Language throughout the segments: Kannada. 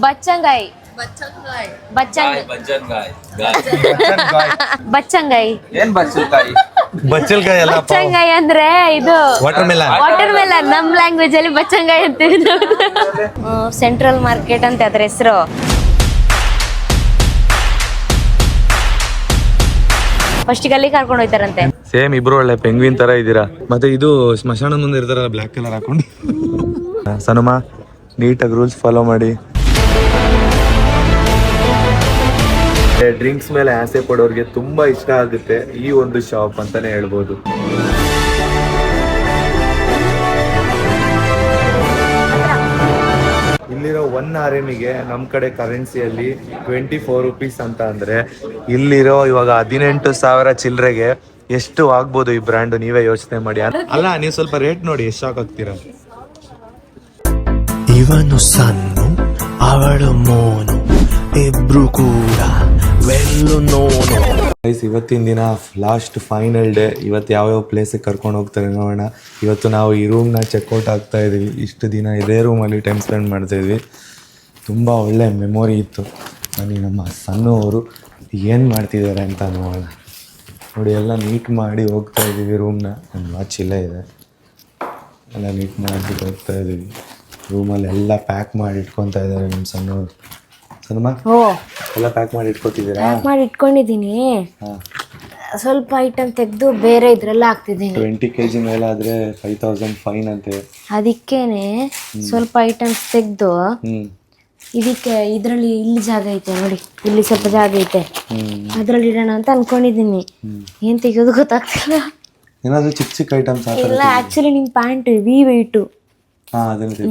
ಬಚ್ಚಂಗಾಯಿ ಬಚ್ಚಂಗಾಯಿ ಏನ್ ಬಚ್ಚಲ್ಕಾಯಿ? ಬಚ್ಚಲ್ಕಾಯಿ ಅಲ್ಲ, ಬಚ್ಚಂಗಾಯಿ ಅಂದ್ರೆ ಇದು ವಾಟರ್ ಮೆಲನ್. ನಮ್ ಲ್ಯಾಂಗ್ವೇಜ್ ಅಲ್ಲಿ ಬಚ್ಚಂಗಾಯಿ ಅಂತೀವಿ. ಸೆಂಟ್ರಲ್ ಮಾರ್ಕೆಟ್ ಅಂತ ಅದ್ರ ಹೆಸರು. ಫಸ್ಟ್ ಅಲ್ಲಿ ಕರ್ಕೊಂಡು ಹೋಯ್ತಾರಂತೆ. ಸೇಮ್ ಇಬ್ರು ಒಳ್ಳೆ ಪೆಂಗ್ವಿನ್ ತರ ಇದ್ದೀರಾ. ಮತ್ತೆ ಇದು ಸ್ಮಶಾನ ಮುಂದೆ ಇರ್ತಾರಲ್ಲ ಬ್ಲಾಕ್ ಕಲರ್ ಹಾಕೊಂಡು. ಸನುಮ ನೀಟಾಗಿ ರೂಲ್ಸ್ ಫಾಲೋ ಮಾಡಿ. ಡ್ರಿಂಕ್ಸ್ ಮೇಲೆ ಆಸೆ ಪಡೋರಿಗೆ ತುಂಬಾ ಇಷ್ಟ ಆಗುತ್ತೆ ಈ ಒಂದು ಶಾಪ್ ಅಂತಾನೆ ಹೇಳ್ಬೋದು. ಇಲ್ಲಿರೋ 1 RMಗೆ ನಮ್ಮ ಕಡೆ ಕರೆನ್ಸಿಯಲ್ಲಿ 24 rupees ಅಂತ ಅಂದ್ರೆ ಇಲ್ಲಿರೋ ಇವಾಗ 18,000 ಚಿಲ್ಲರೆಗೆ ಎಷ್ಟು ಆಗ್ಬೋದು ಈ ಬ್ರ್ಯಾಂಡ್? ನೀವೇ ಯೋಚನೆ ಮಾಡಿ. ಅಲ್ಲ, ನೀವು ಸ್ವಲ್ಪ ರೇಟ್ ನೋಡಿ ಎಷ್ಟು ಶಾಕ್ ಆಗ್ತೀರಾ. ಇವನು ಸನ್ನು, ಅವಳು ಮೋನು, ಇಬ್ರು ಕೂಡ ವೆಲ್ಲು ನೋನು. ಇವತ್ತಿನ ದಿನ ಲಾಸ್ಟ್ ಫೈನಲ್ ಡೇ. ಇವತ್ತು ಯಾವ್ಯಾವ ಪ್ಲೇಸಿಗೆ ಕರ್ಕೊಂಡು ಹೋಗ್ತಾರೆ ನೋಡೋಣ. ಇವತ್ತು ನಾವು ಈ ರೂಮ್ನ ಚೆಕ್ಔಟ್ ಆಗ್ತಾ ಇದೀವಿ. ಇಷ್ಟು ದಿನ ಇದೇ ರೂಮಲ್ಲಿ ಟೈಮ್ ಸ್ಪೆಂಡ್ ಮಾಡ್ತಾಯಿದ್ವಿ. ತುಂಬ ಒಳ್ಳೆ ಮೆಮೊರಿ ಇತ್ತು. ಬನ್ನಿ ನಮ್ಮ ಸಣ್ಣ ಅವರು ಏನು ಮಾಡ್ತಿದ್ದಾರೆ ಅಂತ ನೋಡೋಣ. ನೋಡಿ, ಎಲ್ಲ ನೀಟ್ ಮಾಡಿ ಹೋಗ್ತಾ ಇದ್ದೀವಿ ರೂಮ್ನ. ನನ್ನ ವಾಚ್ ಇಲ್ಲೇ ಇದೆ. ಎಲ್ಲ ನೀಟ್ ಮಾಡಿಬಿಟ್ಟು ಹೋಗ್ತಾ ಇದ್ದೀವಿ. ರೂಮಲ್ಲಿ ಎಲ್ಲ ಪ್ಯಾಕ್ ಮಾಡಿ ಇಟ್ಕೊತಾ ಇದ್ದಾರೆ ನಮ್ಮ ಸಣ್ಣವರು. ಸನ್ಮಾ ಎಲ್ಲ ಪ್ಯಾಕ್ ಮಾಡಿ ಇಟ್ಕೊತಿದ್ದೀರಾ? ಪ್ಯಾಕ್ ಮಾಡಿ ಇಟ್ಕೊಂಡಿದ್ದೀನಿ. ಸ್ವಲ್ಪ ಐಟಮ್ ತೆಗೆದು ಬೇರೆ ಇದ್ರೆಲ್ಲ ಹಾಕ್ತಿದ್ದೀನಿ. 20 kg ಮೇಲಾದ್ರೆ 5,000 ಫೈನ್ ಅಂತೆ. ಅದಕ್ಕೇನೆ ಸ್ವಲ್ಪ ಐಟಮ್ಸ್ ತೆಗೆದು ಇದಕ್ಕೆ ಇದ್ರಲ್ಲಿ ಇಲ್ಲಿ ಜಾಗ ಐತೆ ನೋಡಿ, ಇಲ್ಲಿ ಸ್ವಲ್ಪ ಜಾಗ ಐತೆ, ಅದ್ರಲ್ಲಿ ಇಡೋಣ ಅಂತ ಅನ್ಕೊಂಡಿದ್ದೀನಿ. ಏನ್ ತೆಗೆಯೋದು ಗೊತ್ತಾಗ್ತಿಲ್ಲ. ಏನಾದ್ರು ಚಿಕ್ಕ ಚಿಕ್ಕ ಐಟಮ್ಸ್ ಇಲ್ಲ, ಆಕ್ಚುಲಿ ನಿಮ್ ಪ್ಯಾಂಟ್ ವಿ ವೆಯ್ಟು.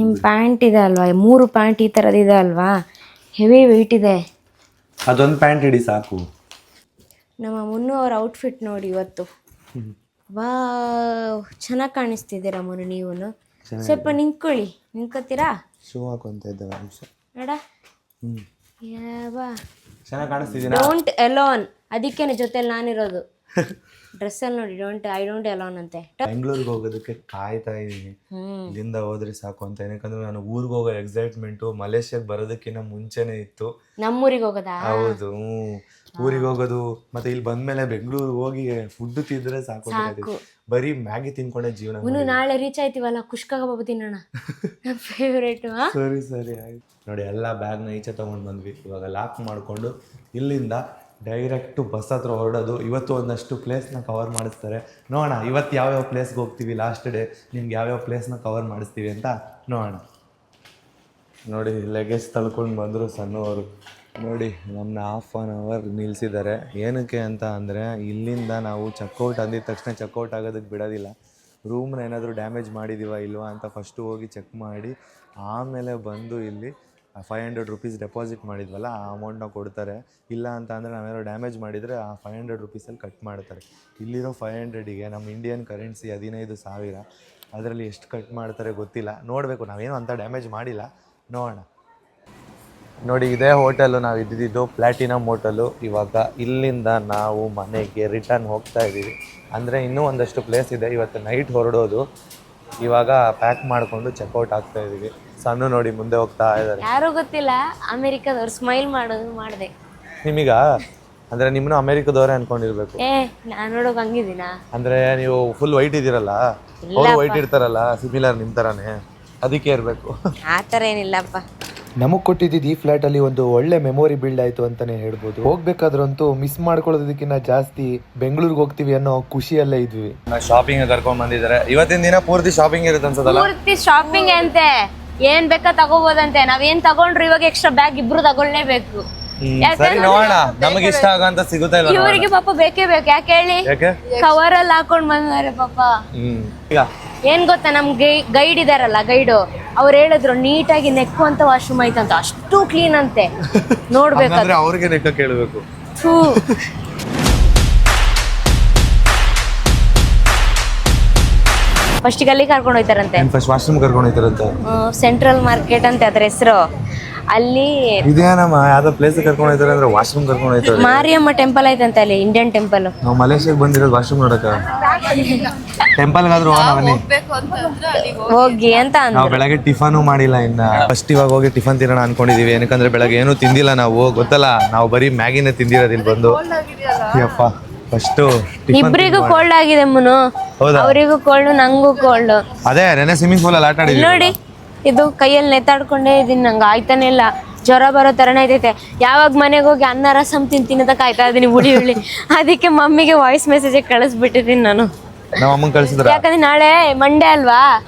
ನಿಮ್ ಪ್ಯಾಂಟ್ ಇದೆ ಅಲ್ವಾ, 3 ಪ್ಯಾಂಟ್ ಈ ತರದ್ ಇದೆ ಅಲ್ವಾ, ಹೆವಿ ವೆಯ್ಟ್ ಇದೆ. ಅದೊಂದು ಪ್ಯಾಂಟ್ ಇಡಿ ಸಾಕು. ನಮ್ಮ ಮುನ್ನು ಅವ್ರ ಔಟ್ಫಿಟ್ ನೋಡಿ ಇವತ್ತು. ವಾ, ಚೆನ್ನಾಗಿ ಕಾಣಿಸ್ತಿದ್ದೀರಾ ಮುನ್ನು. ನೀವು ಸ್ವಲ್ಪ ನಿಂತ್ಕೊಳ್ಳಿ, ನಿಂತ್ಕೋತೀರಾ? ಶೂ ಹಾಕೊಂತ ಇದ್ದೇವೆ ನೋಡ. ಚೆನ್ನಾಗಿ ಕಾಣಿಸ್ತಿದ್ದೀರಾ? ಡೋಂಟ್ ಅಲೋನ್, ಅದಕ್ಕೇನೆ ಜೊತೆಲಿ ನಾನಿರೋದು. ಡ್ರೆಸ್ಸಲ್ಲಿ ನೋಡಿ, ಐ ಡೋಂಟ್ ಅಲೋನ್ ಅಂತೆ. ಬೆಂಗಳೂರಿಗೆ ಹೋಗೋದಕ್ಕೆ ಕಾಯ್ತಾ ಇದ್ದೀನಿ. ಇಲ್ಲಿಂದ ಹೋದ್ರೆ ಸಾಕು ಅಂತ. ಏನಕ್ಕಂದ್ರೆ ನಾನು ಊರಿಗೆ ಹೋಗೋ ಎಕ್ಸೈಟ್ಮೆಂಟು ಮಲೇಷ್ಯಾಗೆ ಬರೋದಕ್ಕಿಂತ ಮುಂಚೆನೆ ಇತ್ತು. ನಮ್ಮೂರಿಗೆ ಹೋಗೋದಾ? ಹೌದು, ಊರಿಗೆ ಹೋಗೋದು. ಮತ್ತೆ ಇಲ್ಲಿ ಬಂದ್ಮೇಲೆ ಬೆಂಗಳೂರಿಗೆ ಹೋಗಿ ಫುಡ್ ತಿಂದ್ರೆ ಸಾಕು. ಬರೀ ಮ್ಯಾಗಿ ತಿನ್ಕೊಂಡೆ ಜೀವನ. ಇನ್ನು ನಾಳೆ ರೀಚ್ ಆಯ್ತೀವಲ್ಲ, ಕುಷ್ಕ ಕಬಾಬ್ ತಿನ್ನೋಣ. ಫೇವ್ರೇಟ್. ಸರಿ ಸರಿ ಆಯ್ತು. ನೋಡಿ, ಎಲ್ಲ ಬ್ಯಾಗ್ನ ಈಚೆ ತೊಗೊಂಡು ಬಂದ್ವಿ. ಇವಾಗ ಲಾಕ್ ಮಾಡಿಕೊಂಡು ಇಲ್ಲಿಂದ ಡೈರೆಕ್ಟು ಬಸ್ ಹತ್ರ ಹೊರಡೋದು. ಇವತ್ತು ಒಂದಷ್ಟು ಪ್ಲೇಸ್ನ ಕವರ್ ಮಾಡಿಸ್ತಾರೆ. ನೋಡೋಣ ಇವತ್ತು ಯಾವ್ಯಾವ ಪ್ಲೇಸ್ಗೆ ಹೋಗ್ತೀವಿ. ಲಾಸ್ಟ್ ಡೇ ನಿಮ್ಗೆ ಯಾವ್ಯಾವ ಪ್ಲೇಸ್ನ ಕವರ್ ಮಾಡಿಸ್ತೀವಿ ಅಂತ ನೋಡೋಣ. ನೋಡಿ, ಲಗೇಜ್ ತಳ್ಕೊಂಡು ಬಂದರು ಸಣ್ಣವರು. ನೋಡಿ, ನಮ್ಮನ್ನ 1/2 hour ನಿಲ್ಲಿಸಿದ್ದಾರೆ. ಏನಕ್ಕೆ ಅಂತ ಅಂದರೆ ಇಲ್ಲಿಂದ ನಾವು ಚೆಕ್ಔಟ್ ಅಂದಿದ ತಕ್ಷಣ ಚೆಕ್ಔಟ್ ಆಗೋದಕ್ಕೆ ಬಿಡೋದಿಲ್ಲ. ರೂಮ್ನ ಏನಾದರೂ ಡ್ಯಾಮೇಜ್ ಮಾಡಿದ್ದೀವ ಇಲ್ವಾ ಅಂತ ಫಸ್ಟು ಹೋಗಿ ಚೆಕ್ ಮಾಡಿ ಆಮೇಲೆ ಬಂದು ಇಲ್ಲಿ 500 rupees ಡೆಪಾಸಿಟ್ ಮಾಡಿದ್ವಲ್ಲ, ಆ ಅಮೌಂಟ್ನ ಕೊಡ್ತಾರೆ. ಇಲ್ಲ ಅಂತ ಅಂದರೆ ನಾವೇನೋ ಡ್ಯಾಮೇಜ್ ಮಾಡಿದರೆ ಆ 500 rupeesಲ್ಲಿ ಕಟ್ ಮಾಡ್ತಾರೆ. ಇಲ್ಲಿರೋ 500ಗೆ ನಮ್ಮ ಇಂಡಿಯನ್ ಕರೆನ್ಸಿ 15,000. ಅದರಲ್ಲಿ ಎಷ್ಟು ಕಟ್ ಮಾಡ್ತಾರೆ ಗೊತ್ತಿಲ್ಲ, ನೋಡಬೇಕು. ನಾವೇನು ಅಂತ ಡ್ಯಾಮೇಜ್ ಮಾಡಿಲ್ಲ, ನೋಡೋಣ. ನೋಡಿ, ಇದೇ ಹೋಟೆಲು ನಾವು ಇದ್ದಿದ್ದು, ಪ್ಲ್ಯಾಟಿನಮ್ ಹೋಟೆಲು. ಇವಾಗ ಇಲ್ಲಿಂದ ನಾವು ಮನೆಗೆ ರಿಟರ್ನ್ ಹೋಗ್ತಾ ಇದ್ದೀವಿ. ಅಂದರೆ ಇನ್ನೂ ಒಂದಷ್ಟು ಪ್ಲೇಸ್ ಇದೆ. ಇವತ್ತು ನೈಟ್ ಹೊರಡೋದು. ಇವಾಗ ಪ್ಯಾಕ್ ಮಾಡಿಕೊಂಡು ಚೆಕ್ಔಟ್ ಆಗ್ತಾ ಇದ್ದೀವಿ. ಸಣ್ಣ ನೋಡಿ ಮುಂದೆ ಹೋಗ್ತಾ ಇದ್ದಾರೆ. ಯಾರು ಗೊತ್ತಿಲ್ಲ, ಅಮೆರಿಕದವ್ರು ಸ್ಮೈಲ್ ಮಾಡೋದು ಮಾಡಿದೆ. ನಿಮೀಗ ಅಂದರೆ ನಿಮ್ಮನ್ನು ಅಮೆರಿಕದವರೇ ಅನ್ಕೊಂಡಿರ್ಬೇಕು. ನಾನು ನೋಡೋಕೆ ಹಂಗಿದ್ದೀನ? ಅಂದರೆ ನೀವು ಫುಲ್ ವೈಟ್ ಇದ್ದೀರಲ್ಲ, ಅವರು ವೈಟ್ ಇರ್ತಾರಲ್ಲ, ಸಿಮಿಲರ್ ನಿಮ್ಮ ಥರನೇ, ಅದಕ್ಕೆ ಇರಬೇಕು. ಆ ಥರ ಏನಿಲ್ಲಪ್ಪ. ನಮಗೆ ಕೊಟ್ಟಿದ್ದು ಈ ಫ್ಲ್ಯಾಟಲ್ಲಿ ಒಂದು ಒಳ್ಳೆ ಮೆಮೊರಿ ಬಿಲ್ಡ್ ಆಯಿತು ಅಂತಲೇ ಹೇಳ್ಬೋದು. ಹೋಗ್ಬೇಕಾದ್ರಂತೂ ಮಿಸ್ ಮಾಡ್ಕೊಳ್ಳೋದಕ್ಕಿಂತ ಜಾಸ್ತಿ ಬೆಂಗಳೂರಿಗೆ ಹೋಗ್ತೀವಿ ಅನ್ನೋ ಖುಷಿಯಲ್ಲೇ ಇದ್ವಿ. ಶಾಪಿಂಗ್ ಕರ್ಕೊಂಡು ಬಂದಿದ್ದಾರೆ. ಇವತ್ತಿನ ದಿನ ಪೂರ್ತಿ ಶಾಪಿಂಗ್ ಇರುತ್ತೆ ಅನ್ಸೋದಲ್ಲ? ಪೂರ್ತಿ ಶಾಪಿಂಗ್ ಅಂತೆ, ಏನ್ ಬೇಕಾ ತಗೋಬೋದಂತೆ. ನಾವೇನ್ ತಗೊಂಡ್ರು ಇವಾಗ ಎಕ್ಸ್ಟ್ರಾ ಬ್ಯಾಗ್ ಇಬ್ರು ತಗೊಳ್ಳೇಬೇಕು. ಸರಿ, ನೋಡೋಣ ನಮಗೆ ಇಷ್ಟ ಆಗಂತ ಸಿಗುತ್ತಾ ಇಲ್ಲ. ಇವರಿಗೆ ಪಾಪ ಬೇಕೇ ಬೇಕು. ಯಾಕೆ ಹೇಳಿ, ಕವರ್ ಅಲ್ಲಿ ಹಾಕೊಂಡ್ ಬಂದಾರೆ ಪಾಪ. ಏನ್ ಗೊತ್ತಾ, ನಮ್ ಗೈಡ್ ಇದಾರಲ್ಲ, ಗೈಡು ಅವ್ರು ಹೇಳಿದ್ರು ನೀಟಾಗಿ ನೆಕ್ಕು ಅಂತ ವಾಶ್ರೂಮ್ ಐತಂತ, ಅಷ್ಟು ಕ್ಲೀನ್ ಅಂತೆ. ನೋಡ್ಬೇಕಾದ್ರೆ ಅವ್ರಿಗೆ ನೆಕ್ಕ ಕೇಳಬೇಕು. ಫಸ್ಟ್ ಅಲ್ಲಿ ಕರ್ಕೊಂಡು ಹೋಯ್ತಾರಂತೆ. ಫಸ್ಟ್ ವಾಶ್ರೂಮ್ ಕರ್ಕೊಂಡು ಹೋಯ್ತಾರಂತೆ. ಸೆಂಟ್ರಲ್ ಮಾರ್ಕೆಟ್ ಅಂತ ಅದ್ರ ಹೆಸರು. ಅಲ್ಲಿ ಇದೇನಮ್ಮ ಯಾವ್ದೋ ಪ್ಲೇಸ್ ಕರ್ಕೊಂಡು ಹೋಯ್ತಾರೆ ಅಂದ್ರೆ ವಾಶ್ರೂಮ್ ಕರ್ಕೊಂಡು ಹೋಯ್ತಾರೆ. ಮಾರಿಯಮ್ಮ ಟೆಂಪಲ್ ಐತಂತ ಅಲ್ಲಿ, ಇಂಡಿಯನ್ ಟೆಂಪಲ್. ನಾವು ಮಲೇಷ್ಯಾಗ ಬಂದಿರೋದು ವಾಶ್ರೂಮ್ ನೋಡಕ. ಟೆಂಪಲ್ಗಾದ್ರೂ ಬನ್ನಿ ಹೋಗಿ ಅಂತ ನಾವು ಅಂದ್ರು. ಬೆಳಗ್ಗೆ ಟಿಫನು ಮಾಡಿಲ್ಲ ಇನ್ನ. ಫಸ್ಟ್ ಇವಾಗ ಹೋಗಿ ಟಿಫನ್ ತಿನ್ನೋಣ ಅನ್ಕೊಂಡಿದೀವಿ. ಏನಕ್ಕಂದ್ರೆ ಬೆಳಗ್ಗೆ ಏನು ತಿಂದಿಲ್ಲ ನಾವು, ಗೊತ್ತಲ್ಲ, ನಾವು ಬರೀ ಮ್ಯಾಗಿನೇ ತಿಂದಿರೋದು ಇಲ್ಲಿ ಬಂದು. ಯಪ್ಪ ಫಸ್ಟ್ ಇಬ್ರಿಗೂ ಕೋಲ್ಡ್ ಆಗಿದೆ ಮುನು. ಹೌದಾ? ಅವರಿಗೂ ಕೋಲ್ಡ್, ನಂಗೂ ಕೋಲ್ಡ್. ಅದೇ ನೆನೆ ಸ್ವಿಮ್ಮಿಂಗ್ ಪೂಲ್ ಅಲ್ಲಿ ಆಟ ಆಡಿದ್ವಿ ನೋಡಿ, ಇದು ಕೈಯಲ್ಲಿ ನೆತ್ತಾಡ್ಕೊಂಡೇ ಇದೀನಿ, ನಂಗೆ ಆಯ್ತಾನೆ ಇಲ್ಲ. ಜ್ವರ ಬರೋ ತರನೇ ಐತೈತೆ. ಯಾವಾಗ ಮನೆಗೆ ಹೋಗಿ ಅನ್ನ ರಸಂ ತಿನ್ನೋದಕ್ಕೆ ಕಾಯ್ತಾ ಇದೀನಿ ಹುಳಿ ಹುಳಿ. ಅದಕ್ಕೆ ಮಮ್ಮಿಗೆ ವಾಯ್ಸ್ ಮೆಸೇಜ್ ಕಳಿಸ್ಬಿಟ್ಟಿದ್ದೀನಿ ನಾನು. ನಮ್ಮ ಅಮ್ಮಂಗೆ ಕಳ್ಸಿದ್ರ. ಯಾಕಂದ್ರೆ ನಾಳೆ ಮಂಡೇ ಅಲ್ವಾ,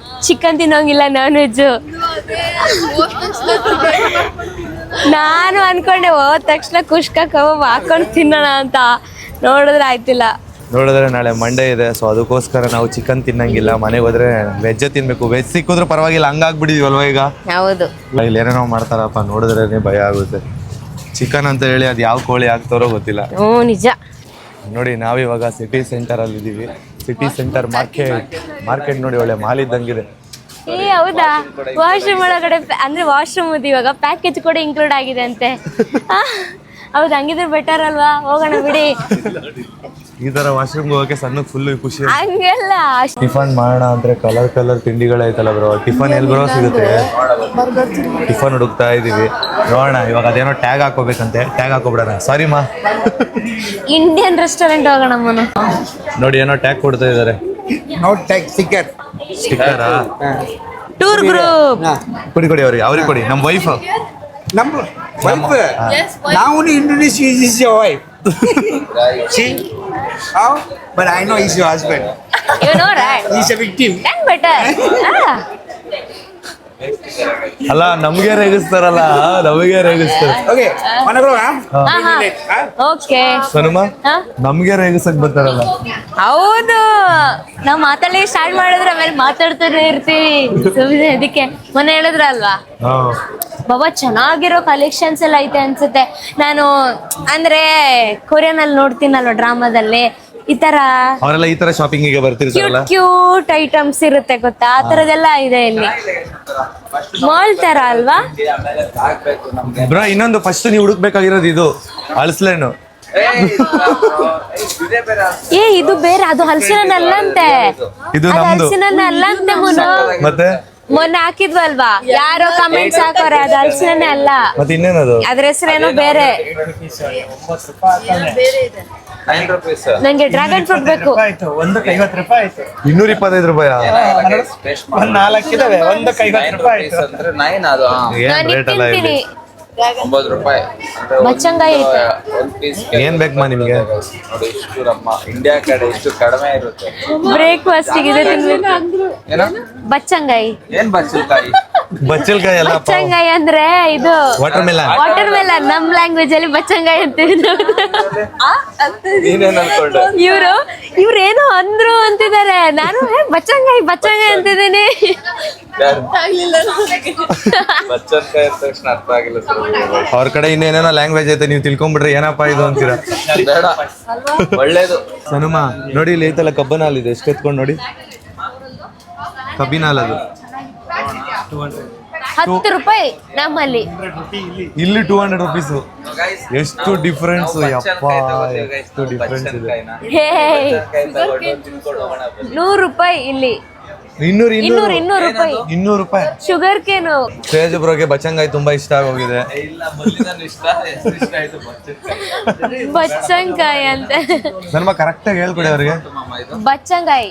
ಚಿಕನ್ ತಿನ್ನೋಂಗಿಲ್ಲ, ನಾನ್ ವೆಜ್. ನಾನು ಅನ್ಕೊಂಡೆ ಹೋದ ತಕ್ಷಣ ಕುಷ್ಕ ಕಬಾಬ್ ಹಾಕೊಂಡು ತಿನ್ನೋಣ ಅಂತ, ನೋಡಿದ್ರೆ ಆಯ್ತಿಲ್ಲ. ನೋಡಿದ್ರೆ ನಾಳೆ ಮಂಡೇ ಇದೆ, ಸೊ ಅದಕ್ಕೋಸ್ಕರ ನಾವು ಚಿಕನ್ ತಿನ್ನಂಗಿಲ್ಲ. ಮನೆಗೆ ಹೋದ್ರೆ ವೆಜ್ಜೇ ತಿನ್ಬೇಕು. ವೆಜ್ ಸಿಕ್ಕಿದ್ರು ಪರವಾಗಿಲ್ಲ, ಹಂಗಾಗ್ಬಿಟ್ಟಿದೀವಲ್ವ ಈಗ. ಹೌದು, ಇಲ್ಲಿ ಏನೇನೋ ಮಾಡ್ತಾರಪ್ಪ, ನೋಡಿದ್ರೆ ಭಯ ಆಗುತ್ತೆ. ಚಿಕನ್ ಅಂತ ಹೇಳಿ ಅದು ಯಾವ ಕೋಳಿ ಹಾಕ್ತಾರೋ ಗೊತ್ತಿಲ್ಲ. ಹ್ಞೂ ನಿಜ. ನೋಡಿ ನಾವಿವಾಗ ಸಿಟಿ ಸೆಂಟರ್ ಅಲ್ಲಿ ಇದೀವಿ. ಸಿಟಿ ಸೆಂಟರ್ ಮಾರ್ಕೆಟ್ ನೋಡಿ ಒಳ್ಳೆ ಮಾಲ್ ಇದ್ದಂಗಿದೆ. ಹೌದಾ? ವಾಶ್ರೂಮ್ ಒಳಗಡೆ ಅಂದ್ರೆ ವಾಶ್ರೂಮ್ ಇವಾಗ ಪ್ಯಾಕೇಜ್ ಕೂಡ ಇನ್ಕ್ಲೂಡ್ ಆಗಿದೆ ಅಂತೆ. ಹೌದು, ಹಂಗಿದ್ರೆ ಬೆಟರ್ ಅಲ್ವಾ, ಹೋಗೋಣ ಬಿಡಿ. ಈ ತರ ವಾಶ್ರೂಮ್ ಹೋಗಕ್ಕೆ ಸಣ್ಣ ಫುಲ್ ಖುಷಿ. ಹಂಗೆಲ್ಲ ಟಿಫನ್ ಮಾಡೋಣ ಅಂದ್ರೆ ಕಲರ್ ತಿಂಡಿಗಳೈತಲ್ಲ ಬ್ರೋ. ಟಿಫನ್ ಎಲ್ಲಿ ಬ್ರೋ ಸಿಗುತ್ತೆ? ಟಿಫನ್ ಹುಡುಕ್ತಾ ಇದೀವಿ, ನೋಡೋಣ. ಇವಾಗ ಅದೇನೋ ಟ್ಯಾಗ್ ಹಾಕೋಬೇಕಂತೆ, ಟ್ಯಾಗ್ ಹಾಕೋಬಿಡೋಣ. ಸಾರಿ ಮಾ, ಇಂಡಿಯನ್ ರೆಸ್ಟೋರೆಂಟ್ ಹೋಗೋಣ ಮನು. ನೋಡಿ ಏನೋ ಟ್ಯಾಗ್ ಕೊಡ್ತಾ ಇದಾರೆ. ಸ್ಟಿಕ್ಕರ್ ಟೂರ್ ಗ್ರೂಪ್ ಕೊಡಿ ಅವ್ರಿಗೆ ಕೊಡಿ. ನಮ್ಮ wife Now only Indonesia is your wife. See? How? But I know he's your husband. You know, right? He's a victim. Then better. ಅಲ್ಲ, ನಮ್ಗೆ ರೇಗಿಸ್ತಾರಲ್ಲ, ನಮಗೆ ರೇಗಿಸ್ತಾರೆ. Okay. Wanna go, huh? Okay. ಸನುಮ, ನಮ್ಗೆ ರೇಗಿಸಕ್ ಬರ್ತಾರಲ್ಲ. ಹೌದು, ನಾವ್ ಮಾತಾಡಿ ಸ್ಟಾರ್ಟ್ ಮಾಡಿದ್ರೆ ಆಮೇಲೆ ಮಾತಾಡ್ತಾನೆ ಇರ್ತೀವಿ. ಸುಮ್ಮನೆ ಅದಕ್ಕೆ ಮೊನ್ನೆ ಹೇಳಿದ್ರಲ್ವಾ, ಬಾಬಾ ಚೆನ್ನಾಗಿರೋ ಕಲೆಕ್ಷನ್ಸ್ ಎಲ್ಲ ಐತೆ ಅನ್ಸುತ್ತೆ. ನಾನು ಅಂದ್ರೆ ಕೊರಿಯನ್ ಅಲ್ಲಿ ನೋಡ್ತೀನಲ್ವ ಡ್ರಾಮಾದಲ್ಲಿ, ಈ ತರ ಅವರೆಲ್ಲ ಈ ತರ ಶಾಪಿಂಗಿಗೆ ಬರ್ತಿರ್ತಾರಲ್ಲ. ಕ್ಯೂಟ್ ಐಟಮ್ಸ್ ಇರುತ್ತೆ ಗೊತ್ತಾ, ಆ ತರದೆಲ್ಲ ಇದೆ ಇಲ್ಲಿ. ಮಾಲ್ ತರ ಅಲ್ವಾ ಬ್ರೋ? ಇನ್ನೊಂದು ಫಸ್ಟ್ ನೀವು ಹುಡುಕ್ಬೇಕಾಗಿರೋದು ಇದು ಹಲಸಿನಣ್ಣು. ಇದು ಬೇರೆ, ಅದು ಹಲಸಿನ ಅಲ್ಲಂತೆ. ಇದು ಅದು ನಮ್ದು. ಹಲಸಿನ ಅಲ್ಲಂತೆ ಮುನು. ಮತ್ತೆ ಮೊನ್ನೆ ಹಾಕಿದ್ವಲ್ವಾ, ಯಾರೋ ಕಮೆಂಟ್ಸ್ ಹಾಕೋರೆ, ಅದು ಹಲಸಿನ ಅಲ್ಲ, ಮತ್ತೆ ಇನ್ನೇನದು? ಅದ್ರ ಹೆಸರೇನೋ ಬೇರೆ. ನಂಗೆ ಡ್ರ್ಯಾಗನ್ ಫ್ರೂಟ್ ಬೇಕು. ಒಂದಕ್ಕೆ 50 ರೂಪಾಯಿ ಆಯ್ತು. 225 ರೂಪಾಯಿ. ಒಂದ್ 4 ಇದಾವೆ, ಒಂದಕ್ಕೆ 50 ರೂಪಾಯಿ ಆಯ್ತು. ಏನ್ ರೇಟ್ ಅಲ್ಲ ಇಲ್ಲಿ. 9 ರೂಪಾಯಿ ಬಚ್ಚಂಗಾಯಿ ಐತೆ. ಏನ್ ಬೇಕಮ್ಮ ನಿಮ್ಗೆ? ನೋಡಿ, ಇಷ್ಟು ನಮ್ಮ ಇಂಡಿಯಾ ಕಡೆ ಇಷ್ಟು ಕಡಿಮೆ ಇರುತ್ತೆ. ಬ್ರೇಕ್ಫಾಸ್ಟ್ ಇದೆ ತಿನ್ಬೇಕು. ಏನೋ ಬಚ್ಚಂಗಾಯಿ. ಏನ್ ಬಚ್ಚಲ್ಕಾಯಿ? ಬಚ್ಚಲ್ಕಾಯಿ ಎಲ್ಲ ಬಚ್ಚಂಗಾಯಿ ಅಂದ್ರೆ ಇದು ವಾಟರ್ ಮೆಲನ್. ವಾಟರ್ ಮೆಲನ್ ನಮ್ ಲ್ಯಾಂಗ್ವೇಜ್ ಅಲ್ಲಿ ಬಚ್ಚಂಗಾಯಿ ಅಂತೀವಿ. ನೀನೇನ್ ಅನ್ಕೊಂಡೆ? ಇವ್ರೇನೋ ಅಂದ್ರು ಅಂತಿದ್ದಾರೆ, ನಾನು ಬಚ್ಚಂಗಾಯಿ ಅಂತಿದ್ದೀನಿ. ಬಚ್ಚಲ್ಕಾಯಿ ಅಂದ ತಕ್ಷಣ ಅರ್ಥ ಆಗಿಲ್ಲ ಸರ್. ಅವ್ರ ಕಡೆ ಇನ್ನೇನೇನೋ ಲ್ಯಾಂಗ್ವೇಜ್ ಐತೆ, ನೀವು ತಿಳ್ಕೊಂಡ್ಬಿಟ್ರೆ ಏನಪ್ಪಾ ಇದು ಅಂತೀರಾ. ಬೇಡ, ಒಳ್ಳೇದು. ಸನುಮ ನೋಡಿ, ಇಲ್ಲಿ ಐತಲ್ಲ ಕಬ್ಬನ ಹಾಲ್ ಇದೆ, ಎಷ್ಟು ಎತ್ಕೊಂಡು ನೋಡಿ. ಕಬ್ಬಿನ ಹಾಲ್ ಅದು 10 ರೂಪಾಯಿ ನಮ್ಮಲ್ಲಿ, ಇಲ್ಲಿ 200 ರುಪೀಸ್. ಎಷ್ಟು ಡಿಫ್ರೆನ್ಸ್, ಯಪ್ಪ ಎಷ್ಟು ಡಿಫ್ರೆನ್ಸ್ ಇದೆ. 100 ರೂಪಾಯಿ ಇಲ್ಲಿ. 200 ರೂಪಾಯಿ. 200 ರೂಪಾಯಿ. ಶುಗರ್ ಕೇನು. ತೇಜ್ ಬ್ರೋಗೆ ಬಚ್ಚಂಗಾಯಿ ತುಂಬಾ ಇಷ್ಟ ಆಗೋಗಿದೆ. ಇಲ್ಲ, ಮೊದಲಿನ ಇಷ್ಟ ಆಯ್ತು ಬಚ್ಚಂಗಾಯಿ ಅಂತ. ಸನ್ಮ ಕರೆಕ್ಟ್ ಆಗಿ ಹೇಳ್ಕೊಡಿ ಅವ್ರಿಗೆ. ಬಚ್ಚಂಗಾಯಿ.